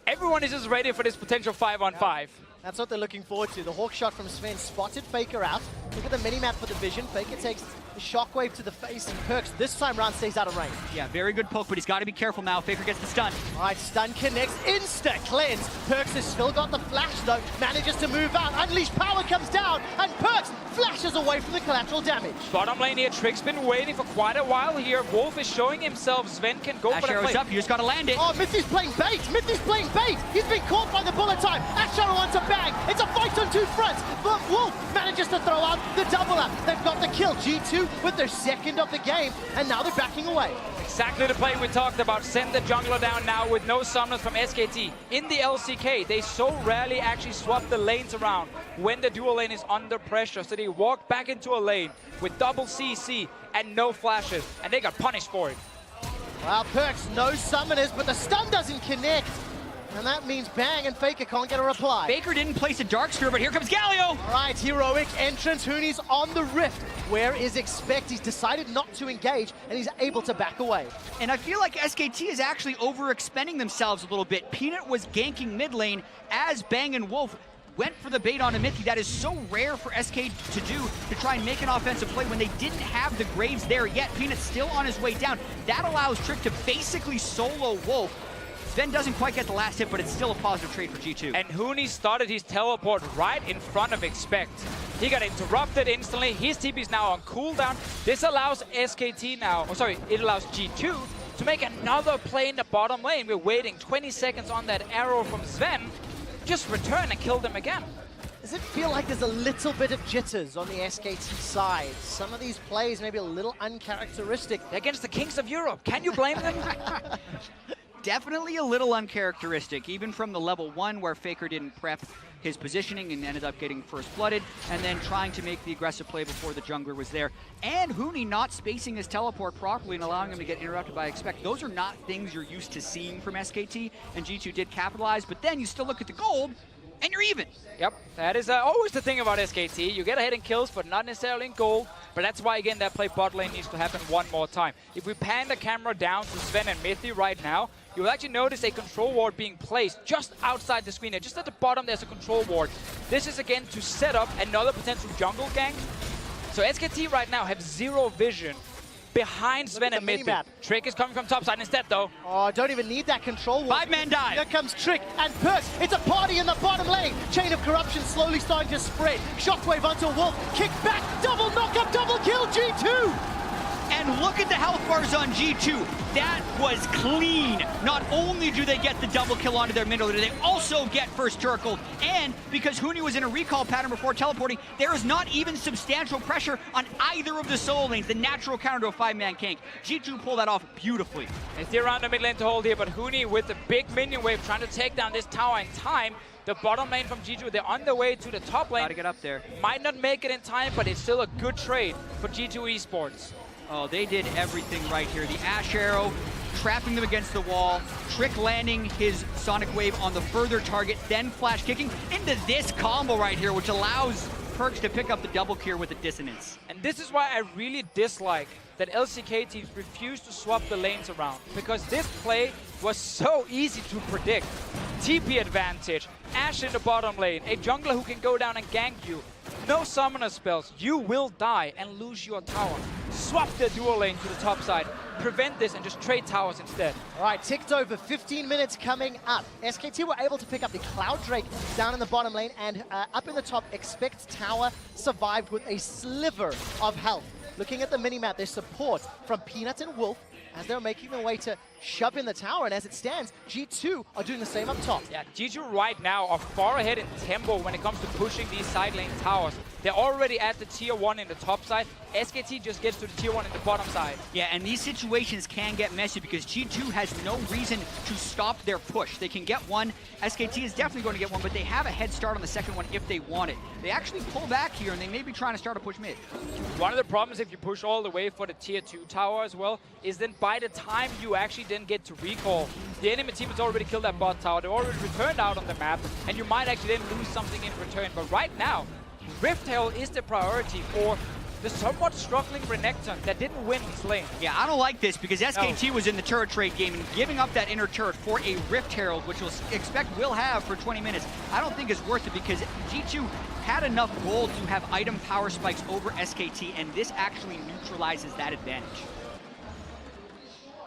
Everyone is just ready for this potential 5-on-5. That's what they're looking forward to. The hawk shot from Sven spotted Faker out. Look at the mini-map for the vision. Faker takes the shockwave to the face, and Perks this time round stays out of range. Yeah, very good poke, but he's got to be careful now. Faker gets the stun. All right, stun connects, insta-cleanse. Perks has still got the flash though, manages to move out. Unleashed power comes down, and Perks flashes away from the collateral damage. Bottom lane here, Trick's been waiting for quite a while here. Wolf is showing himself. Sven can go for the play. Up, you just got to land it. Oh, Mithy's playing bait. Mithy's playing bait. He's been caught by the bullet time. Ash Arrow onto Bang. It's a fight on 2 fronts, but Wolf manages to throw out the double up. They've got the kill. G2 with their second of the game, and now they're backing away. Exactly the play we talked about. Send the jungler down now with no summoners from SKT. In the LCK, they so rarely actually swap the lanes around when the dual lane is under pressure. So they walk back into a lane with double CC and no flashes, and they got punished for it. Well, Perks, no summoners, but the stun doesn't connect. And that means Bang and Faker can't get a reply. Faker didn't place a dark sphere, but here comes Galio. All right, heroic entrance. Huni's on the rift. Where is Expect? He's decided not to engage, and he's able to back away. And I feel like SKT is actually overexpending themselves a little bit. Peanut was ganking mid lane as Bang and Wolf went for the bait on Amithi. That is so rare for SK to do, to try and make an offensive play when they didn't have the Graves there yet. Peanut's still on his way down. That allows Trick to basically solo Wolf. Sven doesn't quite get the last hit, but it's still a positive trade for G2. And Huni started his teleport right in front of Expect. He got interrupted instantly. His TP is now on cooldown. This allows SKT now, it allows G2 to make another play in the bottom lane. We're waiting 20 seconds on that arrow from Sven. Just return and kill them again. Does it feel like there's a little bit of jitters on the SKT side? Some of these plays maybe a little uncharacteristic. They're against the kings of Europe. Can you blame them? Definitely a little uncharacteristic, even from the level 1 where Faker didn't prep his positioning and ended up getting first blooded, and then trying to make the aggressive play before the jungler was there. And Huni not spacing his teleport properly and allowing him to get interrupted by Expect. Those are not things you're used to seeing from SKT, and G2 did capitalize, but then you still look at the gold, and you're even. Yep, that is always the thing about SKT. You get ahead in kills, but not necessarily in gold. But that's why, again, that play bot lane needs to happen one more time. If we pan the camera down to Sven and Mithi right now, you'll actually notice a control ward being placed just outside the screen there. Just at the bottom, there's a control ward. This is, again, to set up another potential jungle gank. So SKT right now have zero vision behind Sven and Mithi. Trick is coming from topside instead, though. Oh, don't even need that control ward. 5-man dive. Here comes Trick and Perks. It's a party in the bottom lane. Chain of corruption slowly starting to spread. Shockwave onto Wolf. Kick back. Double knockup, double kill, G2. And look at the health bars on G2. That was clean. Not only do they get the double kill onto their middle, they also get first Turtle. And because Huni was in a recall pattern before teleporting, there is not even substantial pressure on either of the solo lanes, the natural counter to a 5-man gank. G2 pulled that off beautifully. It's the around the mid lane to hold here, but Huni with the big minion wave trying to take down this tower in time. The bottom lane from G2, they're on their way to the top lane. Gotta get up there. Might not make it in time, but it's still a good trade for G2 Esports. Oh, they did everything right here. The Ash Arrow, trapping them against the wall, Trick landing his Sonic Wave on the further target, then flash kicking into this combo right here, which allows Perks to pick up the double kill with the dissonance. And this is why I really dislike that LCK teams refuse to swap the lanes around, because this play was so easy to predict. TP advantage, Ash in the bottom lane, a jungler who can go down and gank you. No summoner spells, you will die and lose your tower. Swap the dual lane to the top side, prevent this and just trade towers instead. All right, ticked over, 15 minutes coming up. SKT were able to pick up the Cloud Drake down in the bottom lane, and up in the top, Expect Tower survived with a sliver of health. Looking at the minimap, there's support from Peanut and Wolf as they're making their way to shove in the tower, and as it stands, G2 are doing the same up top. Yeah, G2 right now are far ahead in tempo when it comes to pushing these side lane towers. They're already at the tier 1 in the top side. SKT just gets to the tier 1 in the bottom side. Yeah, and these situations can get messy because G2 has no reason to stop their push. They can get one. SKT is definitely going to get one, but they have a head start on the second one if they want it. They actually pull back here, and they may be trying to start a push mid. One of the problems if you push all the way for the tier 2 tower as well is then by the time you actually then get to recall, the enemy team has already killed that bot tower. They've already returned out on the map, and you might actually then lose something in return. But right now, Rift Herald is the priority for the somewhat struggling Renekton that didn't win this lane. Yeah, I don't like this because SKT was in the turret trade game, and giving up that inner turret for a Rift Herald, which we'll expect will have for 20 minutes, I don't think is worth it because G2 had enough gold to have item power spikes over SKT, and this actually neutralizes that advantage.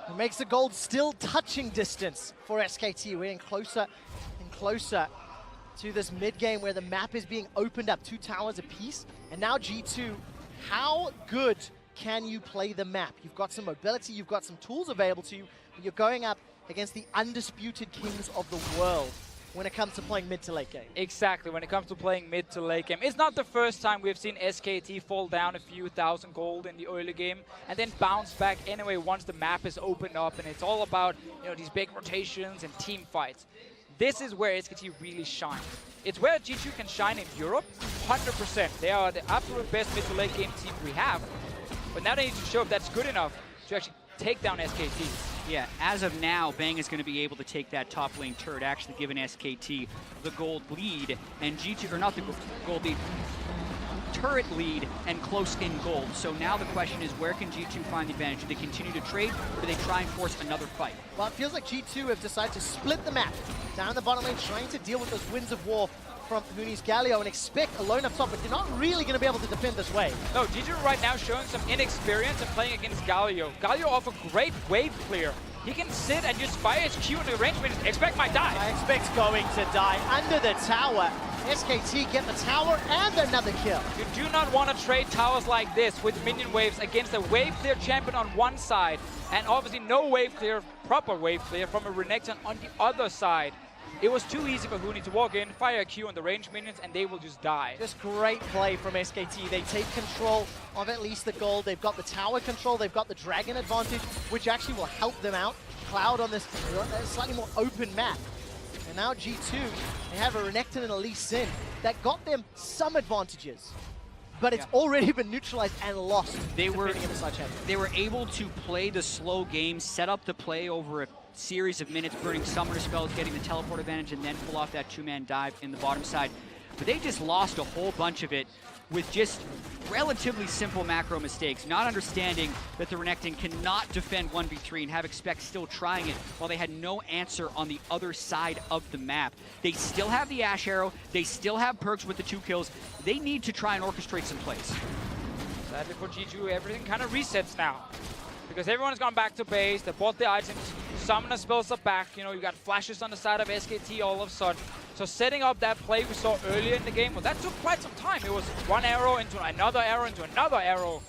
It makes the gold still touching distance for SKT. We're getting closer and closer to this mid-game where the map is being opened up, 2 towers apiece. And now G2, how good can you play the map? You've got some mobility, you've got some tools available to you, but you're going up against the undisputed kings of the world when it comes to playing mid to late game. Exactly, when it comes to playing mid to late game. It's not the first time we've seen SKT fall down a few thousand gold in the early game and then bounce back anyway once the map is opened up, and it's all about, you know, these big rotations and team fights. This is where SKT really shines. It's where G2 can shine in Europe, 100%. They are the absolute best mid to late game team we have. But now they need to show if that's good enough to actually take down SKT. Yeah, as of now, Bang is going to be able to take that top lane turret, actually giving SKT the gold lead, and G2, or not the gold lead, turret lead and close in gold. So now the question is, where can G2 find the advantage? Do they continue to trade, or do they try and force another fight? Well, it feels like G2 have decided to split the map down the bottom lane, trying to deal with those winds of war from Huni's Galio and expect alone up top, but you're not really going to be able to defend this wave. No, G2 right now showing some inexperience and playing against Galio. Galio off a great wave clear. He can sit and just fire his Q in the range minutes. Expect my dive. I expect going to die under the tower. SKT get the tower and another kill. You do not want to trade towers like this with minion waves against a wave clear champion on one side, and obviously no wave clear, proper wave clear from a Renekton on the other side. It was too easy for Huni to walk in, fire a Q on the range minions, and they will just die. Just great play from SKT. They take control of at least the gold. They've got the tower control. They've got the dragon advantage, which actually will help them out. Cloud on this slightly more open map. And now G2, they have a Renekton and a Lee Sin that got them some advantages. But it's already been neutralized and lost. They were able to play the slow game, set up the play over a series of minutes, burning summoner spells, getting the teleport advantage, and then pull off that two-man dive in the bottom side. But they just lost a whole bunch of it with just relatively simple macro mistakes, not understanding that the Renekton cannot defend 1v3 and have Expect still trying it while they had no answer on the other side of the map. They still have the Ash Arrow, they still have Perks with the 2 kills. They need to try and orchestrate some plays. Sadly for G2, everything kind of resets now. Because everyone's gone back to base, they bought the items, summoner spells are back, you know, you got flashes on the side of SKT all of a sudden. So setting up that play we saw earlier in the game, well, that took quite some time. It was one arrow into another arrow into another arrow.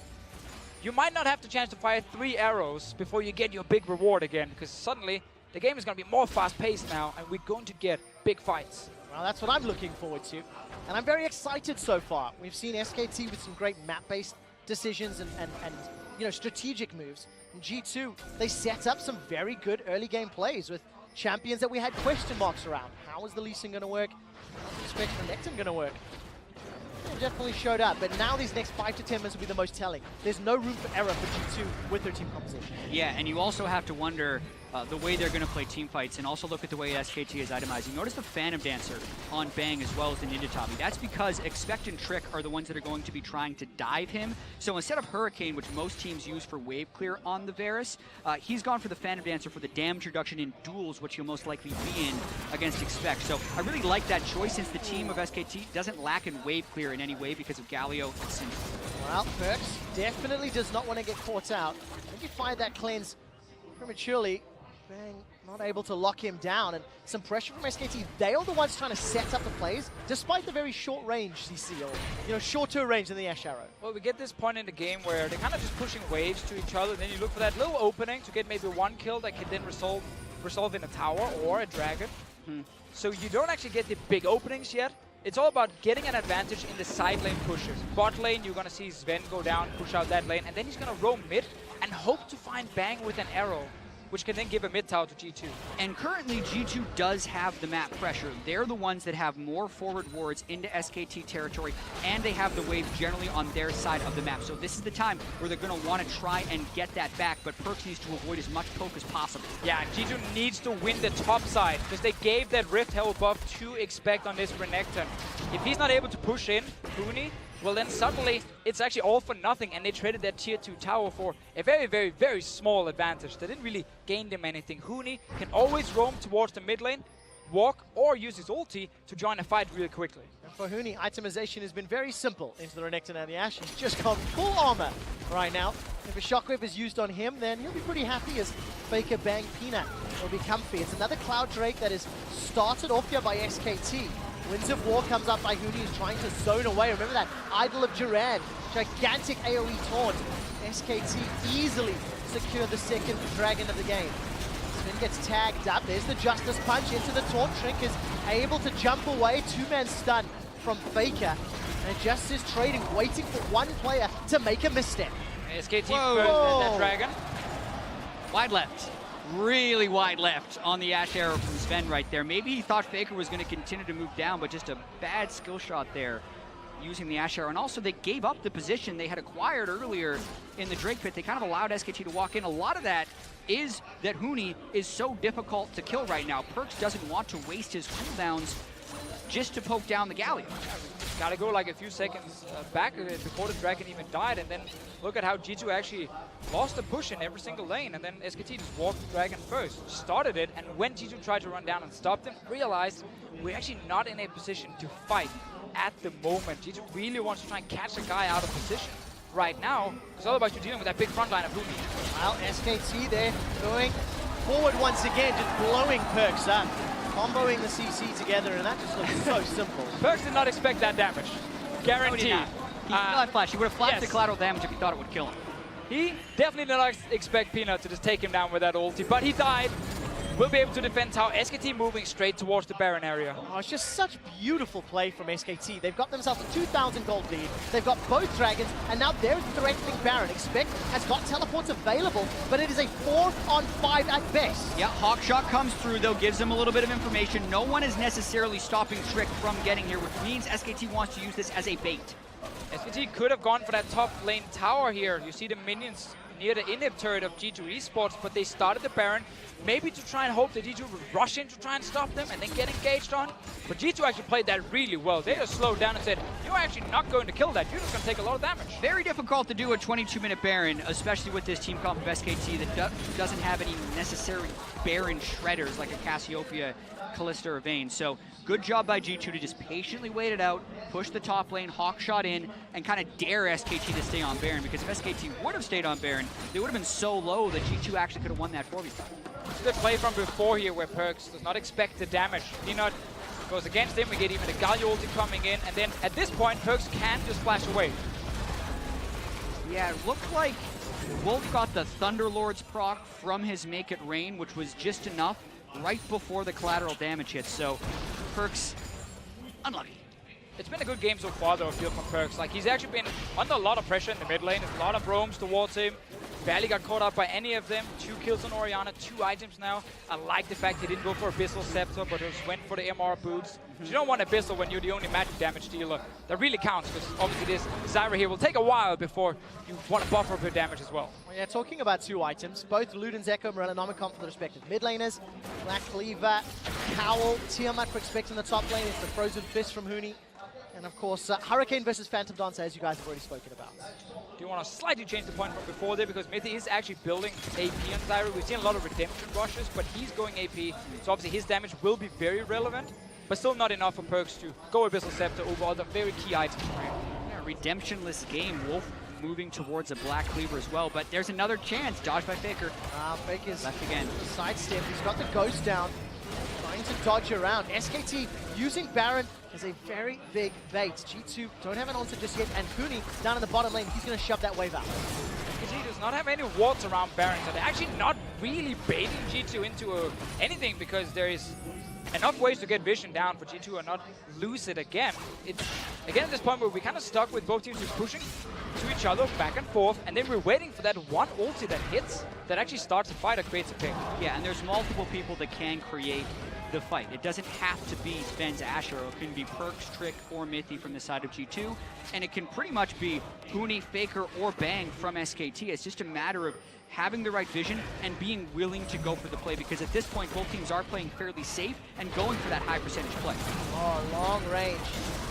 You might not have the chance to fire 3 arrows before you get your big reward again, because suddenly the game is going to be more fast-paced now, and we're going to get big fights. Well, that's what I'm looking forward to, and I'm very excited so far. We've seen SKT with some great map-based decisions and you know, strategic moves. And G2, they set up some very good early game plays with champions that we had question marks around. How is the Lee Sin going to work? How is the Renekton going to work? They definitely showed up, but now these next 5 to 10 minutes will be the most telling. There's no room for error for G2 with their team composition. Yeah, and you also have to wonder the way they're going to play team fights, and also look at the way SKT is itemizing. Notice the Phantom Dancer on Bang as well as the Ninja Tabi. That's because Expect and Trick are the ones that are going to be trying to dive him. So instead of Hurricane, which most teams use for wave clear on the Varus, he's gone for the Phantom Dancer for the damage reduction in duels, which he'll most likely be in against Expect. So I really like that choice, since the team of SKT doesn't lack in wave clear in any way because of Galio and Sin. Well, Perks definitely does not want to get caught out. I think he fired that cleanse prematurely. Bang, not able to lock him down, and some pressure from SKT. They are the ones trying to set up the plays, despite the very short range CC, or you know, shorter range than the Ash Arrow. Well, we get this point in the game where they're kind of just pushing waves to each other, and then you look for that little opening to get maybe 1 kill that can then resolve in a tower or a dragon. So you don't actually get the big openings yet. It's all about getting an advantage in the side lane pushes. Bot lane, you're going to see Sven go down, push out that lane, and then he's going to roam mid and hope to find Bang with an arrow, which can then give a mid tower to G2. And currently, G2 does have the map pressure. They're the ones that have more forward wards into SKT territory, and they have the wave generally on their side of the map. So this is the time where they're going to want to try and get that back, but Perks needs to avoid as much poke as possible. Yeah, G2 needs to win the top side, because they gave that Rift Hell buff to Expect on this Renekton. If he's not able to push in Huni, well then suddenly it's actually all for nothing, and they traded that tier 2 tower for a very, very, very small advantage. They didn't really gain them anything. Huni can always roam towards the mid lane, walk, or use his ulti to join a fight really quickly. And for Huni, itemization has been very simple into the Renekton and the Ashe. He's just got full armor right now. If a Shockwave is used on him, then he'll be pretty happy, as Faker Bang Peanut will be comfy. It's another Cloud Drake that is started off here by SKT. Winds of War comes up by Huni, who's trying to zone away. Remember that Idol of Duran, gigantic AoE taunt. SKT easily secure the second dragon of the game. Sven gets tagged up. There's the Justice Punch into the taunt. Shrink is able to jump away. 2-man stun from Faker. And just is trading, waiting for one player to make a misstep. SKT first and that dragon. Wide left. Really wide left on the Ash Arrow from Sven right there. Maybe he thought Faker was going to continue to move down, but just a bad skill shot there using the Ash Arrow. And also they gave up the position they had acquired earlier in the Drake pit. They kind of allowed SKT to walk in. A lot of that is that Huni is so difficult to kill right now. Perks doesn't want to waste his cooldowns just to poke down the Galio. Gotta go like a few seconds back before the Dragon even died, and then look at how G2 actually lost the push in every single lane, and then SKT just walked the Dragon first, started it, and when G2 tried to run down and stop them, realized we're actually not in a position to fight at the moment. G2 really wants to try and catch a guy out of position right now, because otherwise you're dealing with that big front line of Huni. Well, SKT there going forward once again, just blowing Perks up. Comboing the CC together, and that just looks so simple. Perks did not expect that damage. Guaranteed. No, he did not flash. He would have flashed the collateral damage if he thought it would kill him. He definitely did not expect Peanut to just take him down with that ulti, but he died. We'll be able to defend how SKT moving straight towards the Baron area. Oh, it's just such beautiful play from SKT. They've got themselves a 2,000 gold lead. They've got both dragons, and now they're threatening Baron. Expect has got teleports available, but it is a 4-on-5 at best. Yeah, Hawkshot comes through, though, gives him a little bit of information. No one is necessarily stopping Trick from getting here, which means SKT wants to use this as a bait. SKT could have gone for that top lane tower here. You see the minions near the inhib turret of G2 Esports, but they started the Baron, maybe to try and hope that G2 would rush in to try and stop them and then get engaged on. But G2 actually played that really well. They just slowed down and said, you're actually not going to kill that, you're just going to take a lot of damage. Very difficult to do a 22-minute Baron, especially with this team comp of SKT that doesn't have any necessary Baron shredders like a Cassiopeia, Callista, or Vayne. So good job by G2 to just patiently wait it out, push the top lane, Hawkshot in, and kind of dare SKT to stay on Baron, because if SKT would have stayed on Baron, they would have been so low that G2 actually could have won that 4v5. It's the play from before here where Perks does not expect the damage. Peanut goes against him, we get even a Galio ulti coming in, and then at this point Perks can just flash away. Yeah, it looked like Wolf got the Thunderlord's proc from his Make It Rain, which was just enough right before the collateral damage hits, so Perks unlucky. It's been a good game so far though, I feel, from Perks. Like, he's actually been under a lot of pressure in the mid lane. There's a lot of roams towards him. Barely got caught up by any of them. 2 kills on Orianna, 2 items now. I like the fact he didn't go for Abyssal Scepter, but just went for the MR boots. You don't want Abyssal when you're the only magic damage dealer. That really counts, because obviously this Zyra here will take a while before you want to buffer up your damage as well. Well, yeah, talking about 2 items, both Luden's Echo, Morellonomicon for the respective mid laners, Black Cleaver, Cowl, Tiamat for expecting the top lane, it's the Frozen Fist from Huni, and of course Hurricane versus Phantom Dancer, as you guys have already spoken about. Do you want to slightly change the point from before there, because Mithy is actually building AP on Zyra. We've seen a lot of redemption rushes, but he's going AP, so obviously his damage will be very relevant, but still not enough for Perks to go Abyssal Scepter over other very key items for him. Yeah, redemptionless game. Wolf moving towards a Black Cleaver as well, but there's another chance. Dodged by Faker. Faker's left again. Sidestep, he's got the Ghost down, trying to dodge around. SKT using Baron as a very big bait. G2 don't have an answer just yet, and Huni down in the bottom lane, he's going to shove that wave out. G does not have any wards around Baron, so they're actually not really baiting G2 into anything, because there is enough ways to get vision down for G2 and not lose it again. It's again at this point where we're kind of stuck with both teams just pushing to each other back and forth, and then we're waiting for that one ulti that hits that actually starts the fight or creates a pick. Yeah, and there's multiple people that can create the fight. It doesn't have to be Sven's Asher. It can be Perks, Trick, or Mithy from the side of G2, and it can pretty much be Huni, Faker, or Bang from SKT. It's just a matter of having the right vision and being willing to go for the play, because at this point both teams are playing fairly safe and going for that high percentage play. Oh, long range.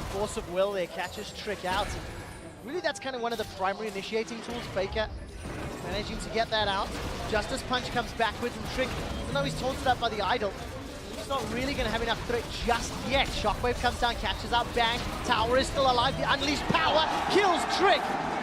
Force of will there catches Trick out. Really, that's kind of one of the primary initiating tools. Faker managing to get that out. Justice Punch comes backwards, and Trick, even though he's taunted up by the idol, he's not really going to have enough threat just yet. Shockwave comes down, catches out Bang. Tower is still alive. The unleashed power kills Trick.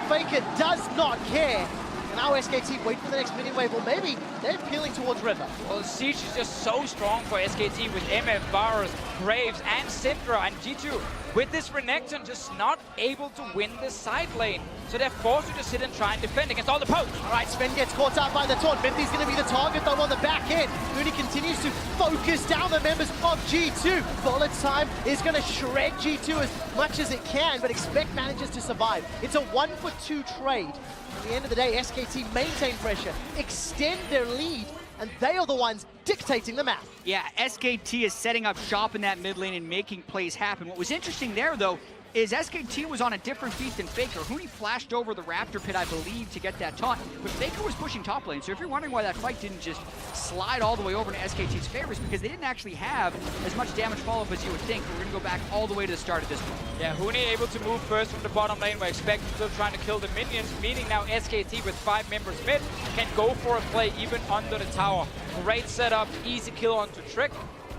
Faker does not care. And now SKT wait for the next minion wave, or maybe they're peeling towards River. Well, Siege is just so strong for SKT with MF, Varus, Graves, and Syndra, and G2 with this Renekton just not able to win the side lane. So they're forced to just sit and try and defend against all the pokes. All right, Sven gets caught out by the taunt. Mithy's going to be the target though on the back end. Huni continues to focus down the members of G2. Bullet time is going to shred G2 as much as it can, but Expect manages to survive. It's a 1-for-2 trade. At the end of the day, SKT maintain pressure, extend their lead, and they are the ones dictating the map. Yeah, SKT is setting up shop in that mid lane and making plays happen. What was interesting there, though, is SKT was on a different beat than Faker. Huni flashed over the Raptor pit, I believe, to get that taunt, but Faker was pushing top lane. So if you're wondering why that fight didn't just slide all the way over to SKT's favor, is because they didn't actually have as much damage follow-up as you would think. We're going to go back all the way to the start of this one. Yeah, Huni able to move first from the bottom lane. We're expecting still trying to kill the minions, meaning now SKT with 5 members mid can go for a play even under the tower. Great setup, easy kill onto Trick.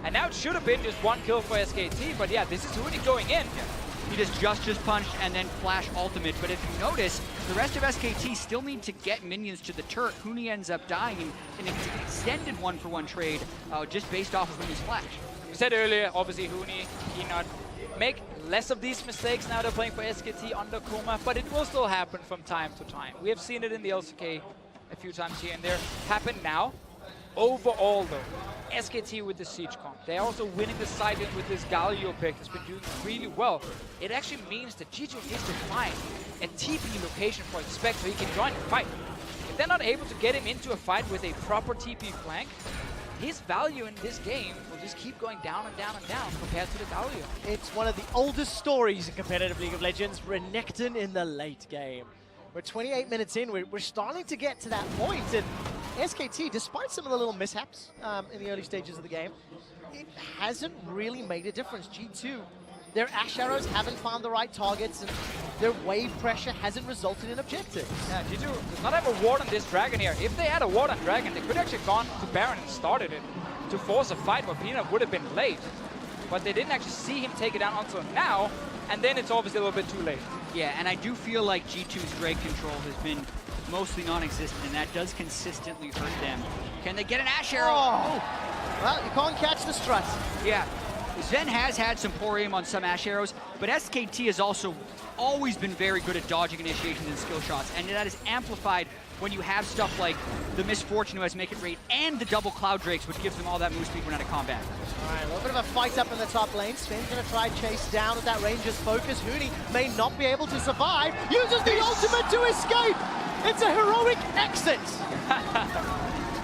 And now it should have been just 1 kill for SKT, but yeah, this is Huni going in. Yeah. He just punched and then flash ultimate. But if you notice, the rest of SKT still need to get minions to the turret. Huni ends up dying in an extended 1-for-1 trade just based off of Huni's flash. We said earlier, obviously Huni, he not make less of these mistakes now they're playing for SKT under Kuma, but it will still happen from time to time. We have seen it in the LCK a few times here and there. Happen now. Overall though, SKT with the Siege comp. They're also winning the side lane with this Galio pick. It's been doing really well. It actually means that G2 needs to find a TP location for Expect so he can join the fight. If they're not able to get him into a fight with a proper TP flank, his value in this game will just keep going down and down and down compared to the Galio. It's one of the oldest stories in competitive League of Legends, Renekton in the late game. We're 28 minutes in, we're starting to get to that point, and SKT, despite some of the little mishaps in the early stages of the game, it hasn't really made a difference. G2, their Ash arrows haven't found the right targets, and their wave pressure hasn't resulted in objectives. Yeah, G2 does not have a ward on this dragon here. If they had a ward on dragon, they could have actually gone to Baron and started it to force a fight where Peanut would have been late. But they didn't actually see him take it down until now, and then it's obviously a little bit too late. Yeah, and I do feel like G2's Drake control has been mostly non-existent, and that does consistently hurt them. Can they get an Ash arrow? Oh. Well, you can't catch the strut. Yeah. Sven has had some poor aim on some Ash arrows, but SKT has also always been very good at dodging initiations and skill shots, and that is amplified when you have stuff like the Misfortune who has Make It Raid and the double Cloud Drakes, which gives them all that move speed when out of combat. All right, a little bit of a fight up in the top lane. Sven's going to try chase down with that Ranger's focus. Huni may not be able to survive. Uses the ultimate to escape. It's a heroic exit.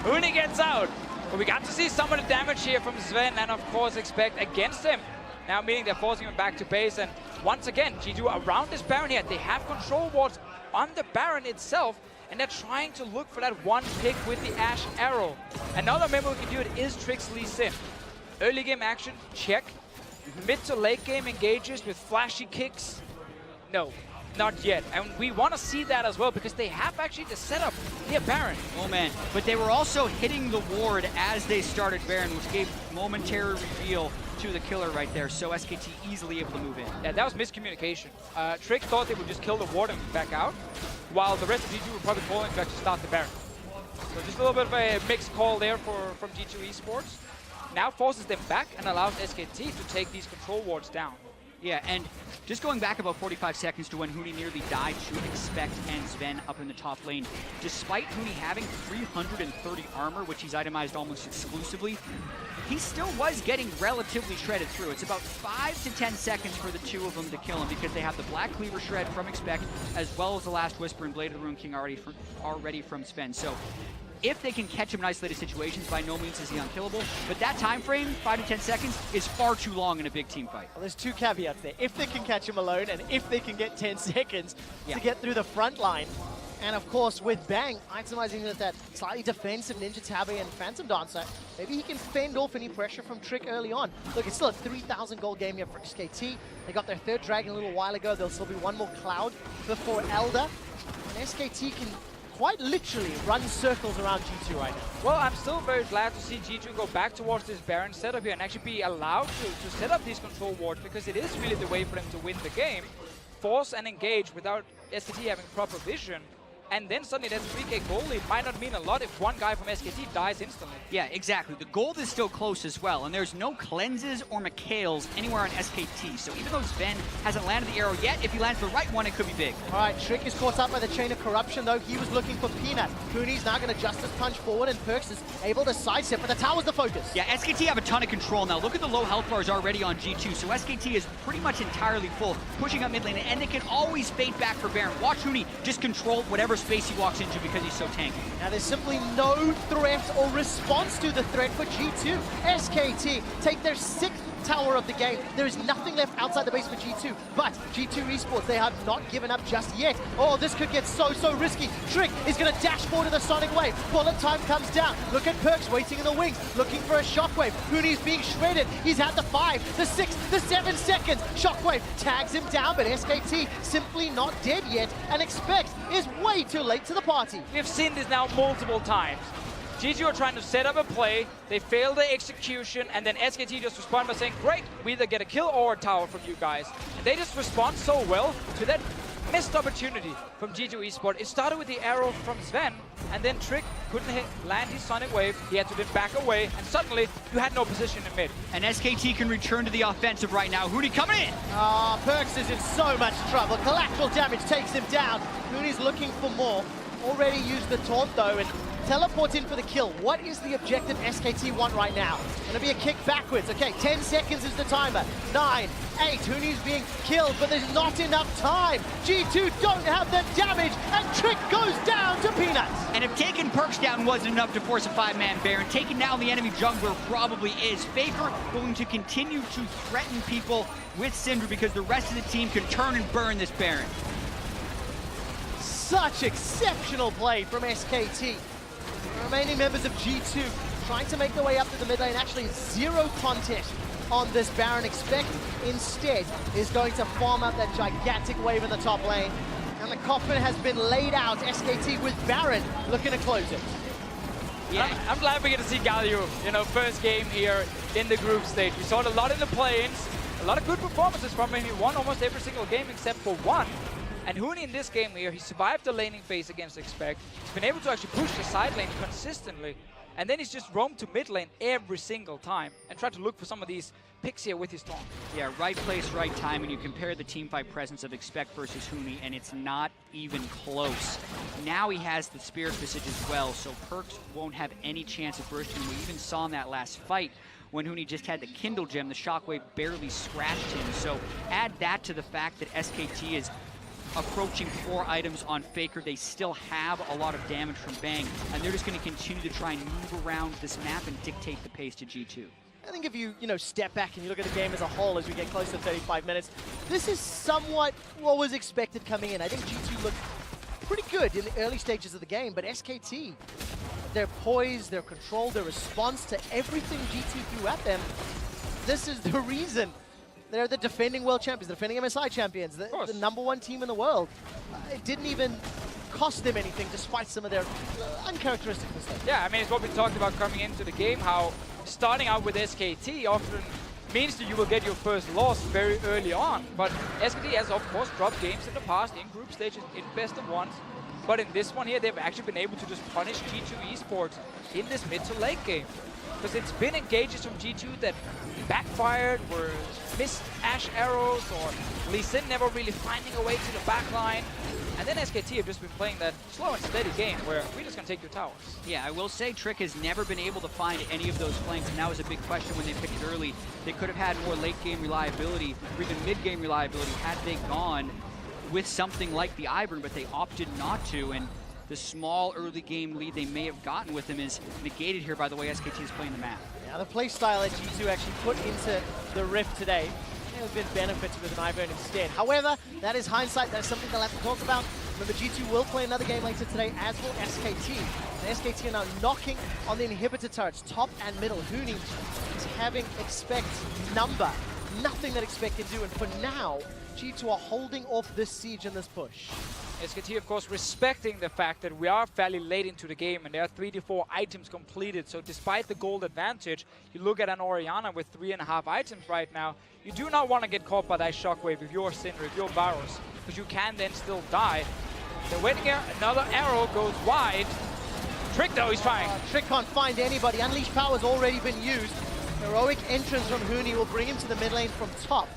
Huni gets out. But we got to see some of the damage here from Sven and of course Expect against him. Now meaning they're forcing him back to base, and once again, G2 around this Baron here, they have control wards on the Baron itself, and they're trying to look for that one pick with the Ash arrow. Another member who can do it is Trix Lee Sin. Early game action, check. Mid to late game engages with flashy kicks. No, not yet. And we want to see that as well because they have actually the setup near Baron. Oh man, but they were also hitting the ward as they started Baron, which gave momentary reveal to the killer right there, so SKT easily able to move in. Yeah, that was miscommunication. Trick thought they would just kill the ward and back out, while the rest of G2 were probably calling to actually start the Baron. So just a little bit of a mixed call there from G2 Esports. Now forces them back and allows SKT to take these control wards down. Yeah, and just going back about 45 seconds to when Huni nearly died to Expect and Sven up in the top lane. Despite Huni having 330 armor, which he's itemized almost exclusively, he still was getting relatively shredded through. It's about 5 to 10 seconds for the two of them to kill him because they have the Black Cleaver shred from Expect as well as the Last Whisper and Blade of the Rune King already from Sven. So if they can catch him in isolated situations, by no means is he unkillable. But that time frame, 5 to 10 seconds, is far too long in a big team fight. Well, there's two caveats there. If they can catch him alone, and if they can get 10 seconds to get through the front line. And of course, with Bang, itemizing with that slightly defensive Ninja Tabi and Phantom Dancer, maybe he can fend off any pressure from Trick early on. Look, it's still a 3,000 gold game here for SKT. They got their third dragon a little while ago. There'll still be one more Cloud before Elder. And SKT can quite literally run circles around G2 right now. Well, I'm still very glad to see G2 go back towards this Baron setup here and actually be allowed to set up these control wards, because it is really the way for them to win the game. Force and engage without SKT having proper vision. And then suddenly that 3k gold lead might not mean a lot if one guy from SKT dies instantly. Yeah, exactly. The gold is still close as well, and there's no cleanses or Mikhails anywhere on SKT. So even though Sven hasn't landed the arrow yet, if he lands the right one, it could be big. All right, Trick is caught up by the Chain of Corruption, though. He was looking for Peanut. Huni's now going to Justice Punch forward, and Perks is able to sidestep, but the tower's the focus. Yeah, SKT have a ton of control now. Look at the low health bars already on G2, so SKT is pretty much entirely full, pushing up mid lane, and they can always fade back for Baron. Watch Huni just control whatever space he walks into because he's so tanky. Now there's simply no threat or response to the threat for G2. SKT take their 6th tower of the game. There is nothing left outside the base for G2, but G2 Esports, they have not given up just yet. Oh, this could get so risky. Trick is going to dash forward to the Sonic Wave. Bullet time comes down. Look at Perks waiting in the wings, looking for a Shockwave. Hooney's being shredded. He's had the 5, the 6, the 7 seconds. Shockwave tags him down, but SKT simply not dead yet, and Expect is way too late to the party. We've seen this now multiple times. G2 are trying to set up a play, they fail the execution, and then SKT just respond by saying, great, we either get a kill or a tower from you guys. And they just respond so well to that missed opportunity from G2 Esports. It started with the arrow from Sven, and then Trick couldn't land his Sonic Wave. He had to then back away, and suddenly you had no position in mid. And SKT can return to the offensive right now. Hooney coming in. Perks is in so much trouble. Collateral damage takes him down. Hooney's looking for more. Already used the taunt though, and teleport in for the kill. What is the objective SKT want right now? Gonna be a kick backwards. Okay, 10 seconds is the timer. 9, 8, Hooney's being killed, but there's not enough time. G2 don't have the damage, and Trick goes down to Peanuts. And if taking Perks down wasn't enough to force a 5-man Baron, taking down the enemy jungler probably is. Faker going to continue to threaten people with Syndra because the rest of the team can turn and burn this Baron. Such exceptional play from SKT. The remaining members of G2 trying to make their way up to the mid lane. Actually, zero contest on this Baron. Expect instead is going to farm out that gigantic wave in the top lane. And the coffin has been laid out. SKT with Baron looking to close it. Yeah, I'm glad we get to see Galio, first game here in the group stage. We saw it a lot in the play-ins, a lot of good performances from him. He won almost every single game except for one. And Hooney in this game here, he survived the laning phase against Expect. He's been able to actually push the side lane consistently. And then he's just roamed to mid lane every single time and tried to look for some of these picks here with his taunt. Yeah, right place, right time, and you compare the teamfight presence of Expect versus Hooney, and it's not even close. Now he has the Spirit Visage as well, so Perks won't have any chance of bursting. We even saw in that last fight when Hooney just had the Kindle Gem, the Shockwave barely scratched him. So add that to the fact that SKT is approaching 4 items on Faker. They still have a lot of damage from Bang, and they're just going to continue to try and move around this map and dictate the pace to G2. I think if you, step back and you look at the game as a whole as we get close to 35 minutes, this is somewhat what was expected coming in. I think G2 looked pretty good in the early stages of the game, but SKT, their poise, their control, their response to everything G2 threw at them, this is the reason. They're the defending world champions, the defending MSI champions, the #1 team in the world. It didn't even cost them anything despite some of their uncharacteristic mistakes. Yeah, I mean, it's what we talked about coming into the game, how starting out with SKT often means that you will get your first loss very early on. But SKT has, of course, dropped games in the past in group stages, in best of ones. But in this one here, they've actually been able to just punish G2 Esports in this mid to late game. Because it's been engages from G2 that backfired, were missed Ash arrows, or Lee Sin never really finding a way to the back line. And then SKT have just been playing that slow and steady game where we're just going to take your towers. Yeah, I will say Trick has never been able to find any of those flanks, and that was a big question when they picked it early. They could have had more late-game reliability, or even mid-game reliability, had they gone with something like the Ivern, but they opted not to, and the small early game lead they may have gotten with him is negated here by the way SKT is playing the map. Yeah, the play style that G2 actually put into the Rift today has been benefited with an Ivern instead. However, that is hindsight. That's something they'll have to talk about. Remember, G2 will play another game later today, as will SKT. And SKT are now knocking on the inhibitor turrets, top and middle. Hooney is having Expect number. Nothing that Expect can do, and for now, G2 are holding off this siege and this push. SKT, of course, respecting the fact that we are fairly late into the game and there are 3 to 4 items completed. So despite the gold advantage, you look at an Orianna with 3.5 items right now, you do not want to get caught by that Shockwave if you're Syndra, if you're Varus, because you can then still die. They're waiting here, another arrow goes wide. Trick though, he's trying. Trick can't find anybody. Unleash power's already been used. Heroic entrance from Hooney will bring him to the mid lane from top.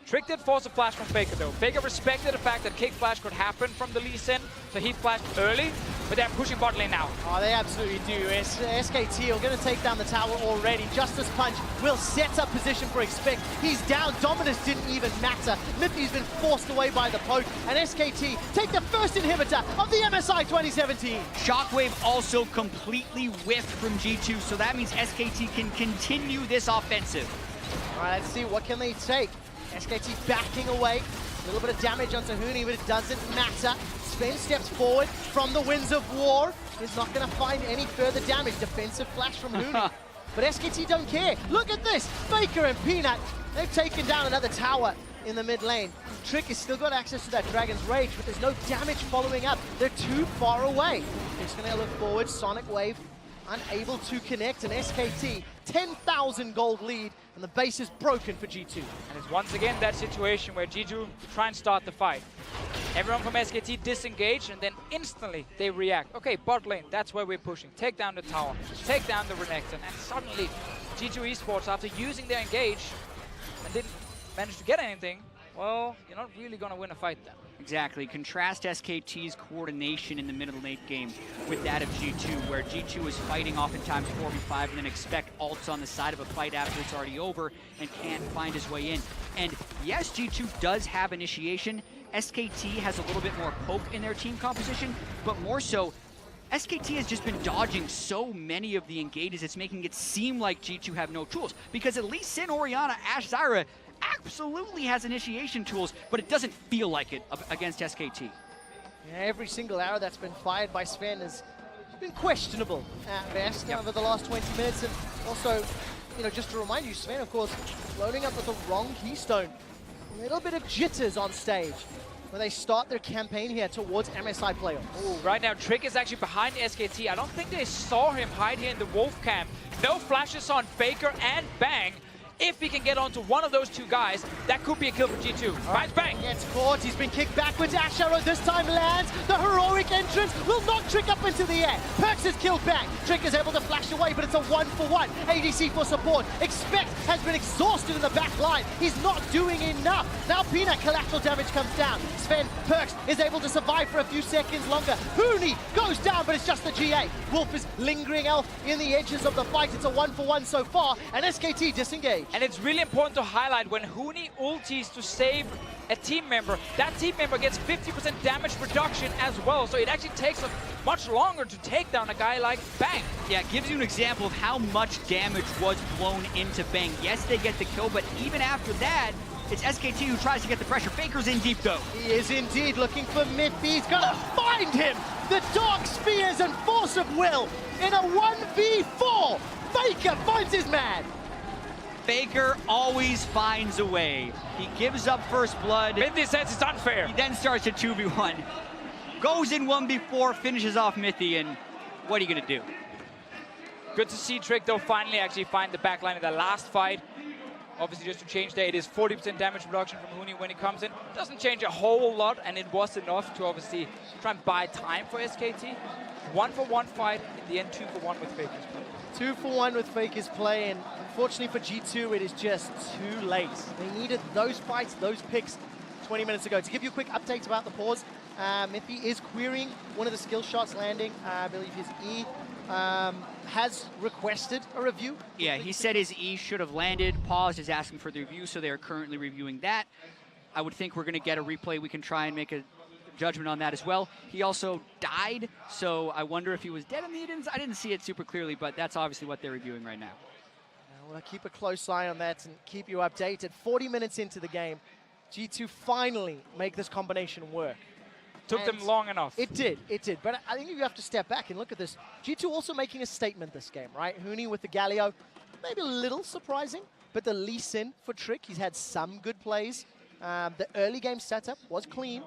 Trick did force a flash from Faker though. Faker respected the fact that kick flash could happen from the Lee Sin, so he flashed early, but they're pushing bot lane now. Oh, they absolutely do. SKT are going to take down the tower already. Justice Punch will set up position for Expect. He's down. Dominus didn't even matter. Miffy's been forced away by the poke, and SKT take the first inhibitor of the MSI 2017. Shockwave also completely whiffed from G2, so that means SKT can continue this offensive. All right, let's see, what can they take? SKT backing away. A little bit of damage onto Huni, but it doesn't matter. Sven steps forward from the Winds of War. He's not going to find any further damage. Defensive flash from Huni. But SKT don't care. Look at this. Faker and Peanut, they've taken down another tower in the mid lane. Trick has still got access to that Dragon's Rage, but there's no damage following up. They're too far away. Trick's going to look forward. Sonic Wave unable to connect, and SKT 10,000 gold lead, and the base is broken for G2. And it's once again that situation where G2 try and start the fight. Everyone from SKT disengage, and then instantly they react. Okay, bot lane, that's where we're pushing. Take down the tower, take down the Renekton, and suddenly G2 Esports, after using their engage and didn't manage to get anything, well, you're not really going to win a fight then. Exactly. Contrast SKT's coordination in the middle late game with that of G2, where G2 is fighting oftentimes 4v5 and then expect ults on the side of a fight after it's already over and can't find his way in. And yes, G2 does have initiation. SKT has a little bit more poke in their team composition, but more so, SKT has just been dodging so many of the engages, it's making it seem like G2 have no tools. Because at least Sin, Orianna, Ashe, Zyra absolutely has initiation tools, but it doesn't feel like it against SKT. Yeah, every single arrow that's been fired by Sven has been questionable at best over the last 20 minutes. And also, you know, just to remind you, Sven, of course, loading up with the wrong keystone. A little bit of jitters on stage when they start their campaign here towards MSI playoffs. Ooh, right now, Trick is actually behind SKT. I don't think they saw him hide here in the Wolf camp. No flashes on Faker and Bang. If he can get onto one of those two guys, that could be a kill for G2. Right, Bang! Gets caught, he's been kicked backwards. Ashe Arrow this time lands. The heroic entrance will knock Trick up into the air. Perks is killed back. Trick is able to flash away, but it's a 1-for-1. ADC for support. Expect has been exhausted in the back line. He's not doing enough. Now Peanut collateral damage comes down. Sven Perks is able to survive for a few seconds longer. Huni goes down, but it's just the GA. Wolf is lingering elf in the edges of the fight. It's a 1-for-1 so far, and SKT disengage. And it's really important to highlight when Huni ultis to save a team member, that team member gets 50% damage reduction as well. So it actually takes much longer to take down a guy like Bang. Yeah, it gives you an example of how much damage was blown into Bang. Yes, they get the kill, but even after that, it's SKT who tries to get the pressure. Faker's in deep though. He is indeed looking for Miffy. He's gonna find him! The Dark Spears and Force of Will in a 1v4! Faker finds his man! Faker always finds a way. He gives up first blood. Mithy says it's unfair. He then starts a 2v1. Goes in 1v4, finishes off Mithy, and what are you gonna do? Good to see Trick, though, finally actually find the backline in the last fight. Obviously, just to change that, it is 40% damage reduction from Huni when he comes in. Doesn't change a whole lot, and it was enough to obviously try and buy time for SKT. 1-for-1 fight, in the end 2-for-1 with Faker's play. 2-for-1 with Faker's play, and unfortunately for G2, it is just too late. They needed those fights, those picks 20 minutes ago. To give you a quick update about the pause, Miffy is querying one of the skill shots landing. I believe his E has requested a review. Yeah, he said his E should have landed. Paused is asking for the review, so they are currently reviewing that. I would think we're going to get a replay. We can try and make a judgment on that as well. He also died, so I wonder if he was dead in the I didn't see it super clearly, but that's obviously what they're reviewing right now. We'll keep a close eye on that and keep you updated. 40 minutes into the game, G2 finally make this combination work. Took them long enough. It did. But I think you have to step back and look at this. G2 also making a statement this game, right? Huni with the Galio, maybe a little surprising, but the Lee Sin for Trick, he's had some good plays. The early game setup was clean.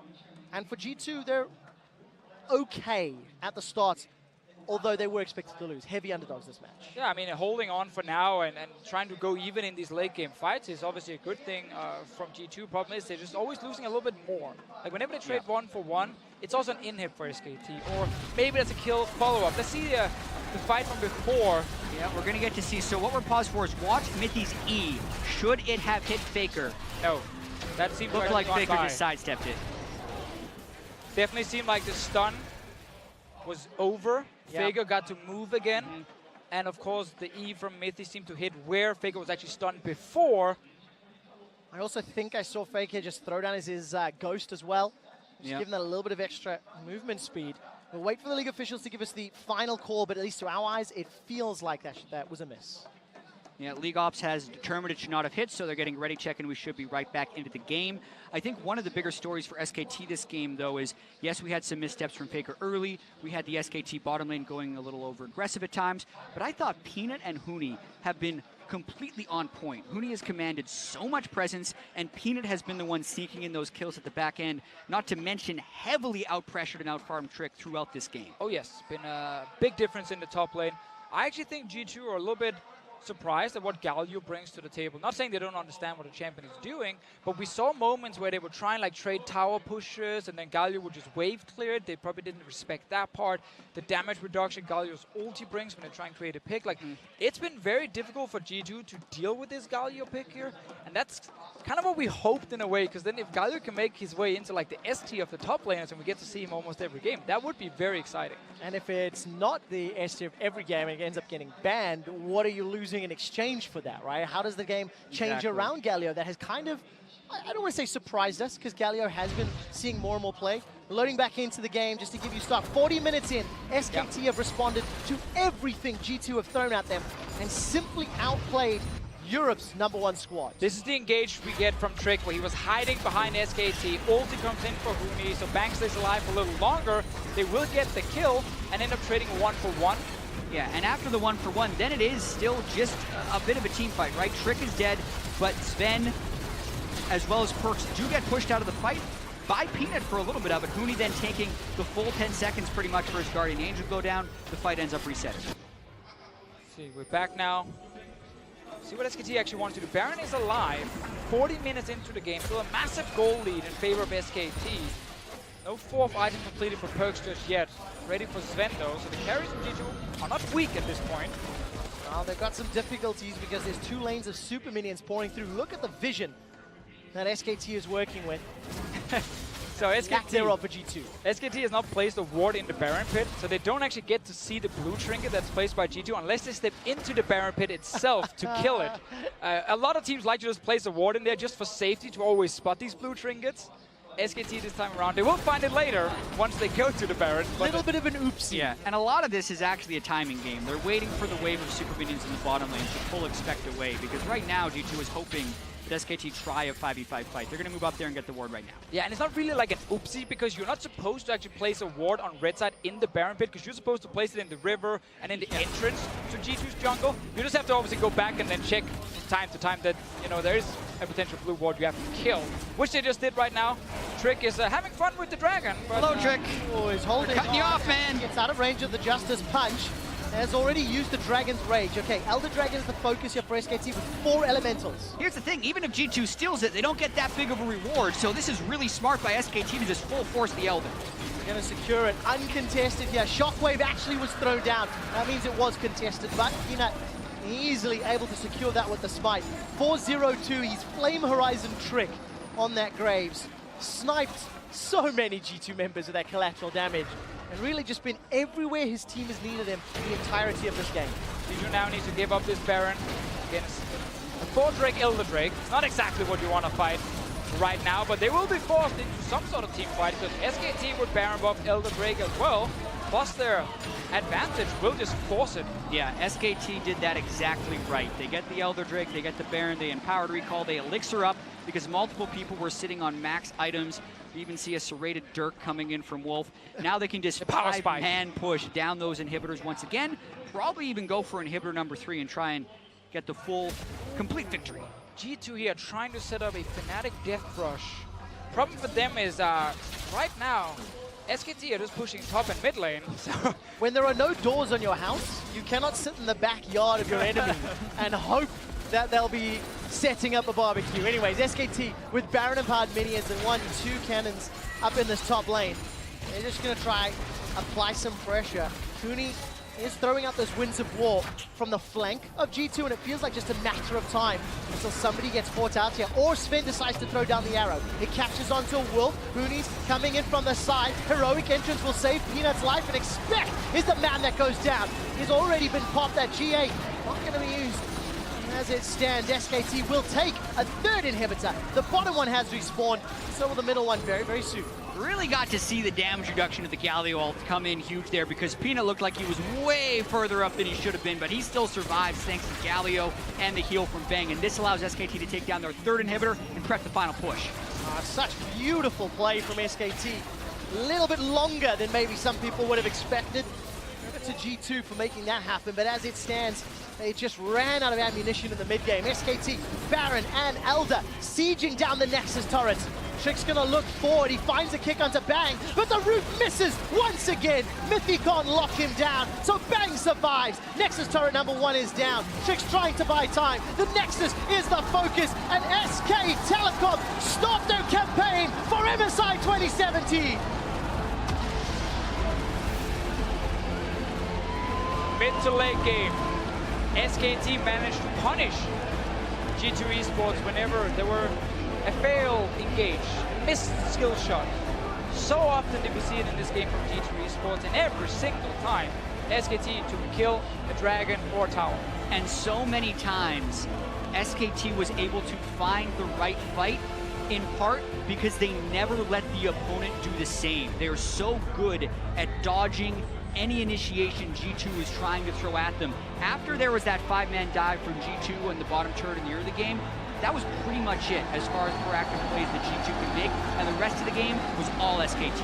And for G2, they're okay at the start, although they were expected to lose. Heavy underdogs this match. Yeah, I mean, holding on for now and trying to go even in these late game fights is obviously a good thing from G2. Problem is they're just always losing a little bit more. Like whenever they trade 1-for-1, it's also an inhib for SKT, or maybe that's a kill follow-up. Let's see the fight from before. Yeah, we're going to get to see. So what we're paused for is watch Mithy's E. Should it have hit Faker? No. That seemed Looked like Faker just sidestepped it. Definitely seemed like the stun was over. Yep. Faker got to move again. And of course, the E from Mithy seemed to hit where Faker was actually stunned before. I also think I saw Faker just throw down his Ghost as well. Just giving that a little bit of extra movement speed. We'll wait for the league officials to give us the final call, but at least to our eyes, it feels like that was a miss. Yeah, League Ops has determined it should not have hit, so they're getting ready check, and we should be right back into the game. I think one of the bigger stories for SKT this game, though, is yes, we had some missteps from Faker early. We had the SKT bottom lane going a little over aggressive at times, but I thought Peanut and Huni have been completely on point. Huni has commanded so much presence, and Peanut has been the one sneaking in those kills at the back end, not to mention heavily out-pressured and out-farmed Trick throughout this game. Oh yes, been a big difference in the top lane. I actually think G2 are a little bit surprised at what Galio brings to the table. Not saying they don't understand what the champion is doing, but we saw moments where they would try and like trade tower pushes, and then Galio would just wave clear it. They probably didn't respect that part. The damage reduction Galio's ulti brings when they try and create a pick. Like, it's been very difficult for G2 to deal with this Galio pick here, and that's kind of what we hoped in a way, because then if Galio can make his way into like the ST of the top laners and we get to see him almost every game, that would be very exciting. And if it's not the ST of every game and it ends up getting banned, what are you losing in exchange for that, right? How does the game change around Galio that has kind of, I don't want to say surprised us, because Galio has been seeing more and more play. Loading back into the game, just to give you start, 40 minutes in, SKT have responded to everything G2 have thrown at them and simply outplayed Europe's #1 squad. This is the engage we get from Trick, where he was hiding behind SKT. Ulti comes in for Huni, so Bang stays alive for a little longer. They will get the kill and end up trading 1-for-1. Yeah, and after the 1-for-1, then it is still just a bit of a team fight, right? Trick is dead, but Sven, as well as Perks, do get pushed out of the fight by Peanut for a little bit of it. Huni then taking the full 10 seconds pretty much for his Guardian Angel go down. The fight ends up resetting. See, we're back now. See what SKT actually wants to do. Baron is alive, 40 minutes into the game, still a massive goal lead in favor of SKT. No fourth item completed for Perks just yet. Ready for Sven though, so the carries from G2 are not weak at this point. Well, they've got some difficulties because there's 2 lanes of super minions pouring through. Look at the vision that SKT is working with. So SKT for G2. SKT has not placed a ward in the Baron pit, so they don't actually get to see the blue trinket that's placed by G2 unless they step into the Baron pit itself to kill it. A lot of teams like to just place a ward in there just for safety to always spot these blue trinkets. SKT this time around, they will find it later once they go to the Baron. A little bit of an oopsie. Yeah, and a lot of this is actually a timing game. They're waiting for the wave of super minions in the bottom lane to pull expect away, because right now G2 is hoping that SKT try a 5v5 fight. They're going to move up there and get the ward right now. Yeah, and it's not really like an oopsie, because you're not supposed to actually place a ward on red side in the Baron pit, because you're supposed to place it in the river and in the entrance to G2's jungle. You just have to obviously go back and then check from time to time that, you know, there is a potential blue ward you have to kill, which they just did right now. Trick is having fun with the dragon. But, hello, Trick. Oh, he's holding cutting you off, man. Gets out of range of the Justice Punch. Has already used the Dragon's Rage. Okay, Elder Dragon is the focus here for SKT with 4 elementals. Here's the thing, even if G2 steals it, they don't get that big of a reward, so this is really smart by SKT to just full force the Elder. They're going to secure it uncontested here. Shockwave actually was thrown down. That means it was contested, but Peanut easily able to secure that with the smite. 4-0-2, he's Flame Horizon Trick on that Graves. Sniped so many G2 members with that collateral damage, and really just been everywhere his team has needed him the entirety of this game. G2 now needs to give up this Baron against a 4-Drake Elder Drake. It's not exactly what you want to fight right now, but they will be forced into some sort of team fight, because SKT with Baron buff Elder Drake as well, plus their advantage will just force it. Yeah, SKT did that exactly right. They get the Elder Drake, they get the Baron, they empowered recall, they elixir up because multiple people were sitting on max items. You even see a serrated Dirk coming in from Wolf. Now they can just five-man push down those inhibitors once again. Probably even go for inhibitor number 3 and try and get the full, complete victory. G2 here trying to set up a Fnatic Death Rush. Problem for them is right now, SKT are just pushing top and mid lane. So when there are no doors on your house, you cannot sit in the backyard of your enemy and hope that they'll be setting up a barbecue. Anyways, SKT with Baron empowered minions and 1-2 cannons up in this top lane. They're just going to try apply some pressure. Huni is throwing out those winds of war from the flank of G2, and it feels like just a matter of time until somebody gets caught out here, or Sven decides to throw down the arrow. It catches onto Wolf. Huni's coming in from the side. Heroic entrance will save Peanut's life, and Expect is the man that goes down. He's already been popped at G8. Not going to be used. As it stands, SKT will take a third inhibitor. The bottom one has respawned, so will the middle one very, very soon. Really got to see the damage reduction of the Galio ult come in huge there, because Peanut looked like he was way further up than he should have been, but he still survives thanks to Galio and the heal from Bang, and this allows SKT to take down their third inhibitor and prep the final push. Such beautiful play from SKT. A little bit longer than maybe some people would have expected. Credit to G2 for making that happen, but as it stands, they just ran out of ammunition in the mid-game. SKT, Baron, and Elder sieging down the Nexus turret. Trick's gonna look forward, he finds a kick onto Bang, but the roof misses once again. Mythicon lock him down, so Bang survives. Nexus turret number 1 is down. Trick's trying to buy time. The Nexus is the focus, and SK Telecom stopped their campaign for MSI 2017. Mid to late game, SKT managed to punish G2 Esports whenever there were a failed engage, missed skill shot. So often did we see it in this game from G2 Esports, and every single time SKT took a kill, a dragon, or a tower. And so many times, SKT was able to find the right fight, in part because they never let the opponent do the same. They're so good at dodging any initiation G2 was trying to throw at them. After there was that 5-man dive from G2 on the bottom turret in the early game, that was pretty much it as far as proactive plays that G2 could make, and the rest of the game was all SKT.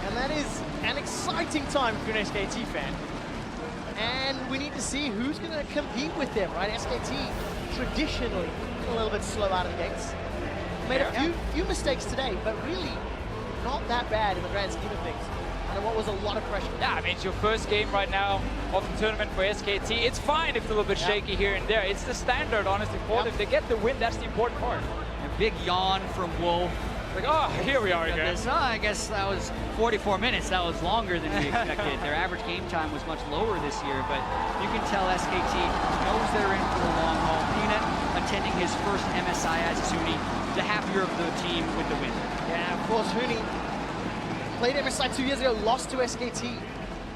And that is an exciting time for an SKT fan. And we need to see who's going to compete with them, right? SKT traditionally a little bit slow out of the gates. Made a few mistakes today, but really not that bad in the grand scheme of things. And what was a lot of pressure. Yeah, I mean, it's your first game right now of the tournament for SKT. It's fine if it's a little bit shaky here and there. It's the standard, honestly, for them. If they get the win, that's the important part. A big yawn from Wolf. Like, oh, here we are again. I guess that was 44 minutes. That was longer than we expected. Their average game time was much lower this year, but you can tell SKT knows they're in for the long haul. Peanut attending his first MSI as Huni, the happier of the team with the win. Yeah, of course, Huni played MSI 2 years ago, lost to SKT.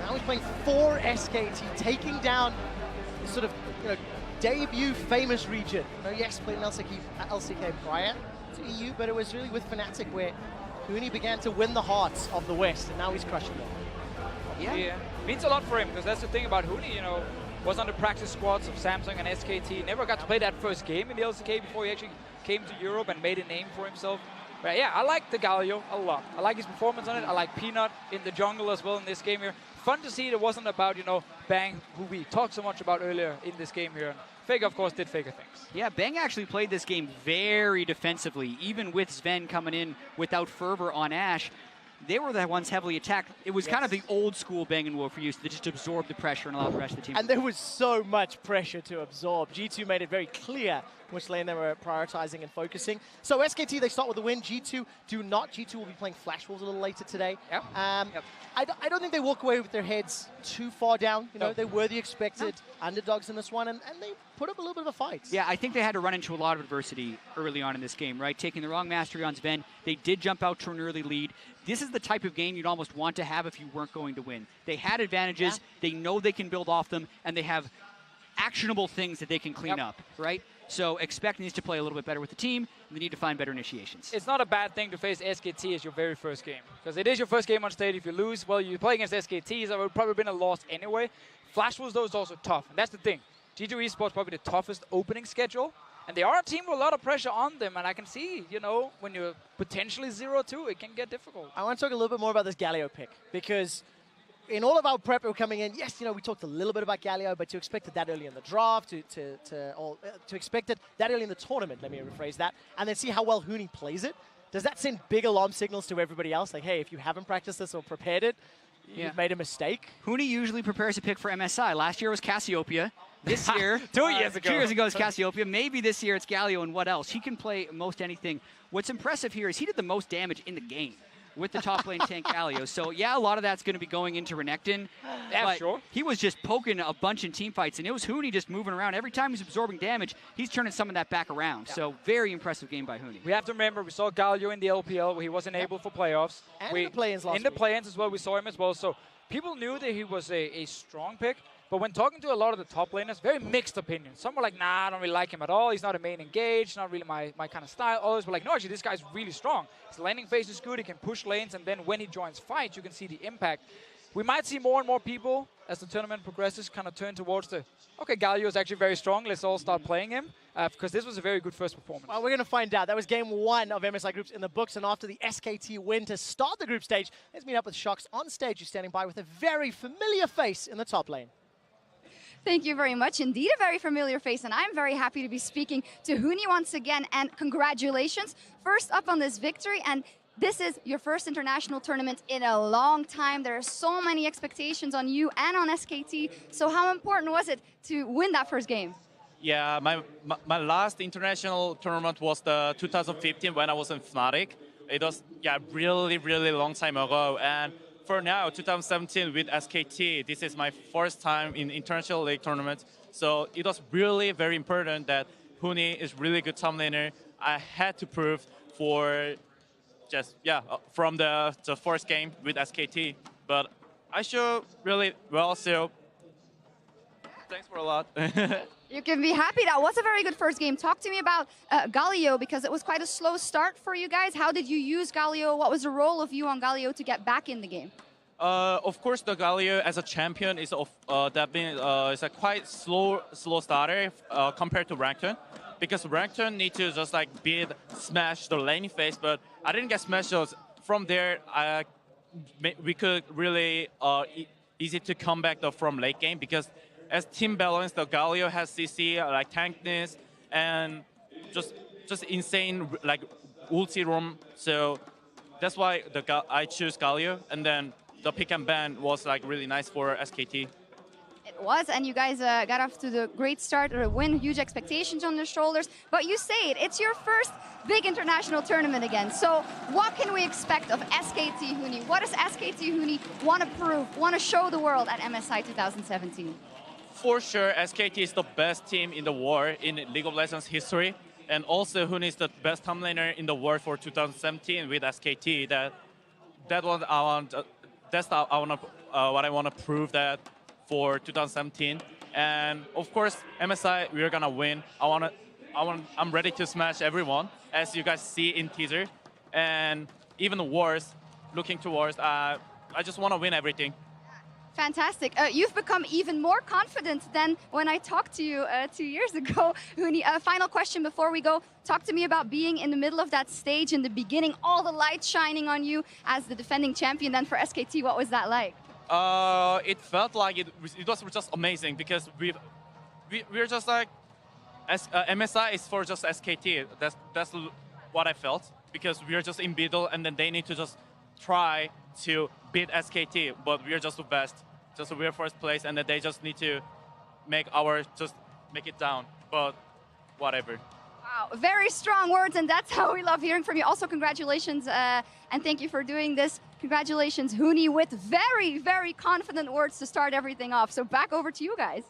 Now he's playing for SKT, taking down the sort of, debut famous region. Yes, played in LCK prior to EU, but it was really with Fnatic where Huni began to win the hearts of the West, and now he's crushing them. Yeah. Means a lot for him, because that's the thing about Huni, was on the practice squads of Samsung and SKT, never got to play that first game in the LCK before he actually came to Europe and made a name for himself. But yeah, I like the Galio a lot. I like his performance on it. I like Peanut in the jungle as well in this game here. Fun to see it wasn't about, Bang, who we talked so much about earlier in this game here. Faker, of course, did Faker things. Yeah, Bang actually played this game very defensively, even with Sven coming in without fervor on Ashe. They were the ones heavily attacked. It was kind of the old school Bang & Wolf used to just absorb the pressure and allow the rest of the team. And there was so much pressure to absorb. G2 made it very clear which lane they were prioritizing and focusing. So SKT, they start with the win. G2 do not. G2 will be playing Flash Wolves a little later today. Yep. I don't think they walk away with their heads too far down. They were the expected underdogs in this one, and they put up a little bit of a fight. Yeah, I think they had to run into a lot of adversity early on in this game, right? Taking the wrong mastery on Sven. They did jump out to an early lead. This is the type of game you'd almost want to have if you weren't going to win. They had advantages. They know they can build off them, and they have actionable things that they can clean up, right? So expect needs to play a little bit better with the team, and they need to find better initiations. It's not a bad thing to face SKT as your very first game, because it is your first game on stage. If you lose, well, you play against SKT, so it would probably been a loss anyway. Flash Wolves, though, is also tough, and that's the thing. G2 Esports probably the toughest opening schedule, and they are a team with a lot of pressure on them, and I can see, when you're potentially 0-2, it can get difficult. I want to talk a little bit more about this Galio pick, because in all of our prep coming in, yes, we talked a little bit about Galio, but to expect it that early in the draft, to expect it that early in the tournament, let me rephrase that, and then see how well Huni plays it. Does that send big alarm signals to everybody else? Like, hey, if you haven't practiced this or prepared it, you've made a mistake? Huni usually prepares a pick for MSI. Last year was Cassiopeia. This year, 2 years ago. 2 years ago, it's Cassiopeia. Maybe this year it's Galio, and what else? He can play most anything. What's impressive here is he did the most damage in the game with the top lane tank Galio. So yeah, a lot of that's going to be going into Renekton. Yeah, sure. He was just poking a bunch in team fights, and it was Huni just moving around. Every time he's absorbing damage, he's turning some of that back around. Yeah. So very impressive game by Huni. We have to remember, we saw Galio in the LPL where he wasn't able for playoffs. And in the play-ins last week. In the play-ins as well, we saw him as well. So people knew that he was a strong pick, But when talking to a lot of the top laners, very mixed opinions. Some were like, nah, I don't really like him at all. He's not a main engage, not really my kind of style. Others were like, no, actually, this guy's really strong. His landing phase is good. He can push lanes. And then when he joins fights, you can see the impact. We might see more and more people, as the tournament progresses, kind of turn towards the, okay, Galio is actually very strong. Let's all start playing him. Because this was a very good first performance. Well, we're going to find out. That was game 1 of MSI Groups in the books. And after the SKT win to start the group stage, let's meet up with Shox on stage, who's standing by with a very familiar face in the top lane. Thank you very much. Indeed, a very familiar face, and I'm very happy to be speaking to Huni once again, and congratulations. First up on this victory, and this is your first international tournament in a long time. There are so many expectations on you and on SKT, so how important was it to win that first game? Yeah, my last international tournament was the 2015 when I was in Fnatic. It was, yeah, really, really long time ago, and for now, 2017 with SKT, this is my first time in international league tournament. So it was really very important that Huni is really good top laner. I had to prove for just, yeah, from the first game with SKT. But I showed really well, so thanks for a lot. You can be happy. That was a very good first game. Talk to me about Galio, because it was quite a slow start for you guys. How did you use Galio? What was the role of you on Galio to get back in the game? Of course, the Galio as a champion is is a quite slow starter compared to Ranked, because Ranked need to just like smash the lane phase, but I didn't get smashed. From there, we could really easy to come back from late game, because as team balance, the Galio has CC, like tankness, and just insane like ulti roam. So that's why I choose Galio, and then the pick and ban was like really nice for SKT. It was, and you guys got off to the great start, or a win, huge expectations on their shoulders. But you say it's your first big international tournament again. So what can we expect of SKT Huni? What does SKT Huni want to prove, want to show the world at MSI 2017? For sure, SKT is the best team in the world in League of Legends history, and also Huni is the best top laner in the world for 2017 with SKT. That's what I want to prove that for 2017. And of course, MSI, we're gonna win. I'm ready to smash everyone, as you guys see in teaser. And even worse, looking towards, I just want to win everything. Fantastic. You've become even more confident than when I talked to you 2 years ago. Huni, final question before we go. Talk to me about being in the middle of that stage in the beginning, all the light shining on you as the defending champion then for SKT. What was that like? It felt like it was just amazing, because we're just like, MSI is for just SKT. That's what I felt, because we're just in middle, and then they need to just try to beat SKT, but we're just the best. Just we're first place, and then they just need to make it down. But whatever. Wow, very strong words, and that's how we love hearing from you. Also, congratulations, and thank you for doing this. Congratulations, Huni, with very, very confident words to start everything off. So back over to you guys.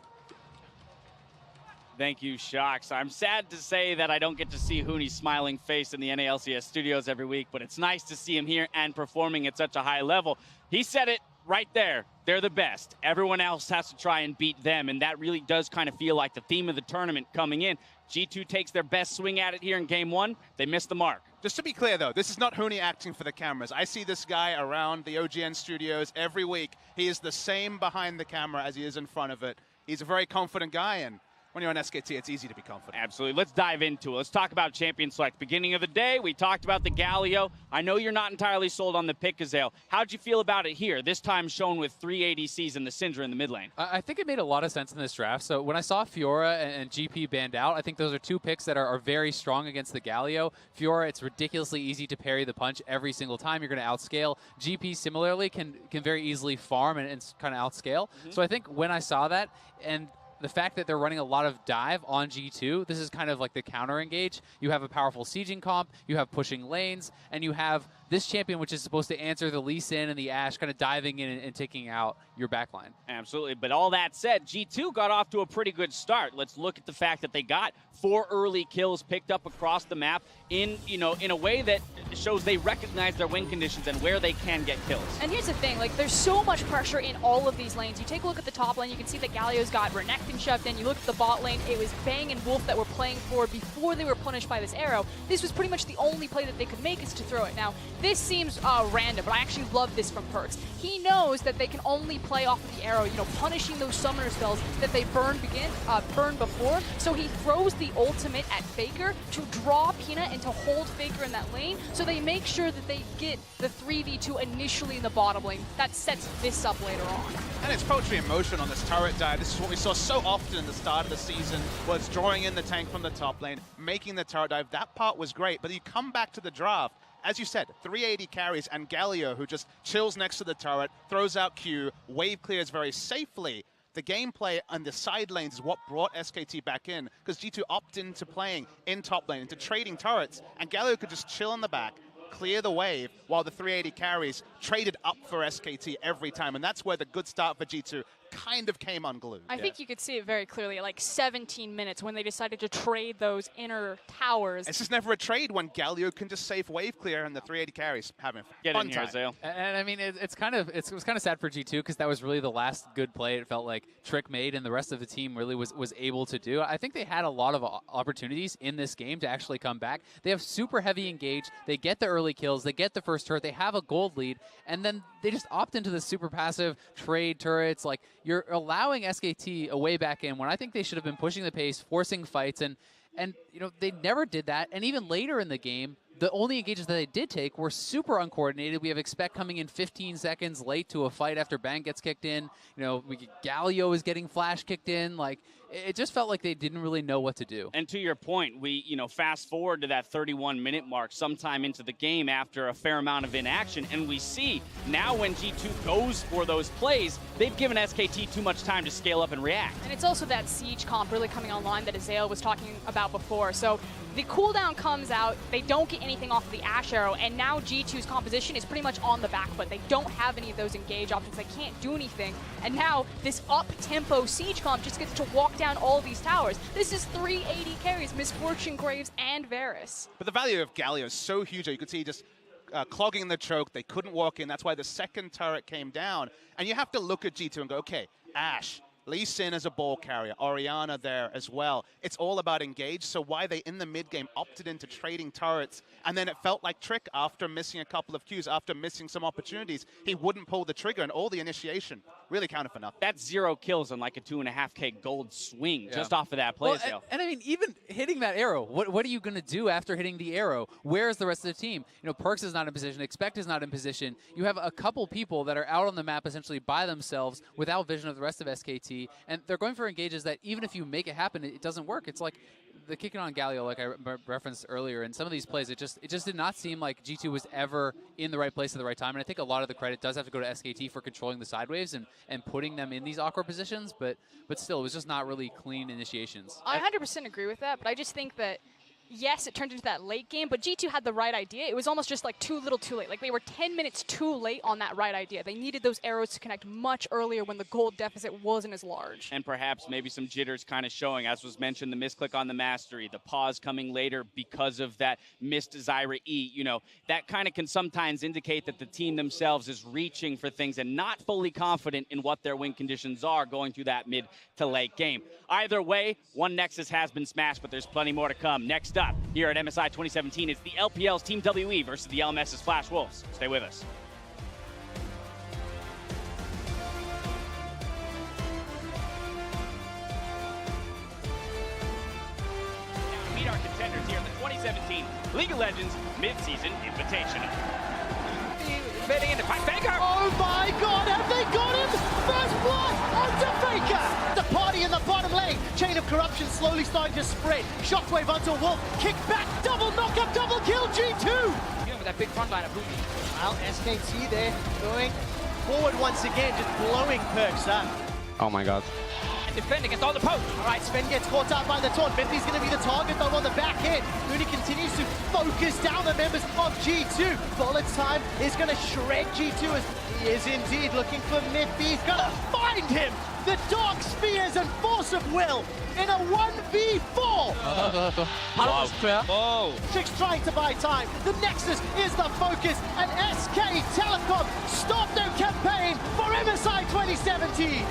Thank you, Shox. I'm sad to say that I don't get to see Huni's smiling face in the NALCS studios every week, but it's nice to see him here and performing at such a high level. He said it right there. They're the best. Everyone else has to try and beat them, and that really does kind of feel like the theme of the tournament coming in. G2 takes their best swing at it here in game 1. They missed the mark. Just to be clear, though, this is not Huni acting for the cameras. I see this guy around the OGN studios every week. He is the same behind the camera as he is in front of it. He's a very confident guy, and when you're on SKT, it's easy to be confident. Absolutely. Let's dive into it. Let's talk about Champion Select. Beginning of the day, we talked about the Galio. I know you're not entirely sold on the Pickazel. How'd you feel about it here? This time shown with 3 ADCs and the Syndra in the mid lane. I think it made a lot of sense in this draft. So when I saw Fiora and GP banned out, I think those are two picks that are very strong against the Galio. Fiora, it's ridiculously easy to parry the punch every single time. You're going to outscale. GP, similarly, can very easily farm and kind of outscale. So I think when I saw that, and the fact that they're running a lot of dive on G2, this is kind of like the counter engage. You have a powerful sieging comp, you have pushing lanes, and you have this champion, which is supposed to answer the Lee Sin and the Ashe, kind of diving in and taking out your backline. Absolutely. But all that said, G2 got off to a pretty good start. Let's look at the fact that they got 4 early kills picked up across the map in a way that shows they recognize their win conditions and where they can get kills. And here's the thing, like, there's so much pressure in all of these lanes. You take a look at the top lane, you can see that Galio's got Renekton shoved in. You look at the bot lane, it was Bang and Wolf that were playing for before they were punished by this arrow. This was pretty much the only play that they could make, is to throw it. Now, this seems random, but I actually love this from Perkz. He knows that they can only play off of the arrow, punishing those summoner spells that they burn before. So he throws the ultimate at Faker to draw Peanut and to hold Faker in that lane, so they make sure that they get the 3v2 initially in the bottom lane. That sets this up later on. And it's poetry in motion on this turret dive. This is what we saw so often in the start of the season, was drawing in the tank from the top lane, making the turret dive. That part was great, but you come back to the draft, as you said, 380 carries, and Galio, who just chills next to the turret, throws out Q, wave clears very safely. The gameplay on the side lanes is what brought SKT back in, because G2 opted into playing in top lane, into trading turrets, and Galio could just chill in the back, clear the wave, while the 380 carries traded up for SKT every time, and that's where the good start for G2 kind of came unglued. I think you could see it very clearly at like 17 minutes when they decided to trade those inner towers. It's just never a trade when Galio can just safe wave clear and the 380 carries having fun time. Zale. And I mean, it was kind of sad for G2 because that was really the last good play it felt like Trick made and the rest of the team really was able to do. I think they had a lot of opportunities in this game to actually come back. They have super heavy engage. They get the early kills. They get the first turret. They have a gold lead. And then they just opt into the super passive trade turrets. Like, you're allowing SKT a way back in when I think they should have been pushing the pace, forcing fights, and they never did that. And even later in the game, the only engages that they did take were super uncoordinated. We have Expect coming in 15 seconds late to a fight after Bang gets kicked in. Galio is getting flash kicked in. Like, it just felt like they didn't really know what to do. And to your point, we fast forward to that 31-minute mark sometime into the game after a fair amount of inaction, and we see now when G2 goes for those plays, they've given SKT too much time to scale up and react. And it's also that siege comp really coming online that Azale was talking about before. So the cooldown comes out, they don't get anything off of the Ashe arrow, and now G2's composition is pretty much on the back foot. They don't have any of those engage options. They can't do anything. And now this up-tempo siege comp just gets to walk down all these towers. This is 380 carries, Misfortune, Graves, and Varus. But the value of Galio is so huge. You could see just clogging the choke. They couldn't walk in. That's why the second turret came down. And you have to look at G2 and go, okay, Ashe, Lee Sin as a ball carrier, Orianna there as well. It's all about engage, so why they, in the mid-game, opted into trading turrets, and then it felt like Trick, after missing a couple of Qs, after missing some opportunities, he wouldn't pull the trigger, and all the initiation really counted for nothing. That's 0 kills on like a 2.5K gold swing just off of that play. And I mean, even hitting that arrow, what are you going to do after hitting the arrow? Where is the rest of the team? Perkz is not in position, Expect is not in position. You have a couple people that are out on the map essentially by themselves without vision of the rest of SKT. And they're going for engages that even if you make it happen, it doesn't work. It's like the kicking on Galio, like I referenced earlier, in some of these plays, it just did not seem like G2 was ever in the right place at the right time. And I think a lot of the credit does have to go to SKT for controlling the sidewaves and putting them in these awkward positions. But still, it was just not really clean initiations. I 100% agree with that, but I just think that yes, it turned into that late game, but G2 had the right idea. It was almost just like too little too late. Like, they were 10 minutes too late on that right idea. They needed those arrows to connect much earlier when the gold deficit wasn't as large. And perhaps maybe some jitters kind of showing, as was mentioned, the misclick on the mastery, the pause coming later because of that missed Zyra E. That kind of can sometimes indicate that the team themselves is reaching for things and not fully confident in what their win conditions are going through that mid to late game. Either way, one Nexus has been smashed, but there's plenty more to come. Next up, here at MSI 2017, it's the LPL's Team WE versus the LMS's Flash Wolves. Stay with us. Now, meet our contenders here in the 2017 League of Legends Mid-Season Invitational. Fading into Faker! Oh my god, have they got him? First blood onto Faker! The party in the bottom lane. Chain of Corruption slowly starting to spread. Shockwave onto Wolf. Kick back, double knockup, double kill, G2! With that big front line of Huni. Well, SKT there going forward once again, just blowing Perkz up. Oh my god. defend against all the post. All right, Sven gets caught out by the taunt. Mithy's going to be the target, though, on the back end. Huni continues to focus down the members of G2. Bullet's time is going to shred G2 as he is indeed looking for Mithy. He's going to find him. The Dark Spears and Force of Will in a 1v4. Wow. Whoa. Trick's trying to buy time. The Nexus is the focus, and SK Telecom stopped their campaign for MSI 2017.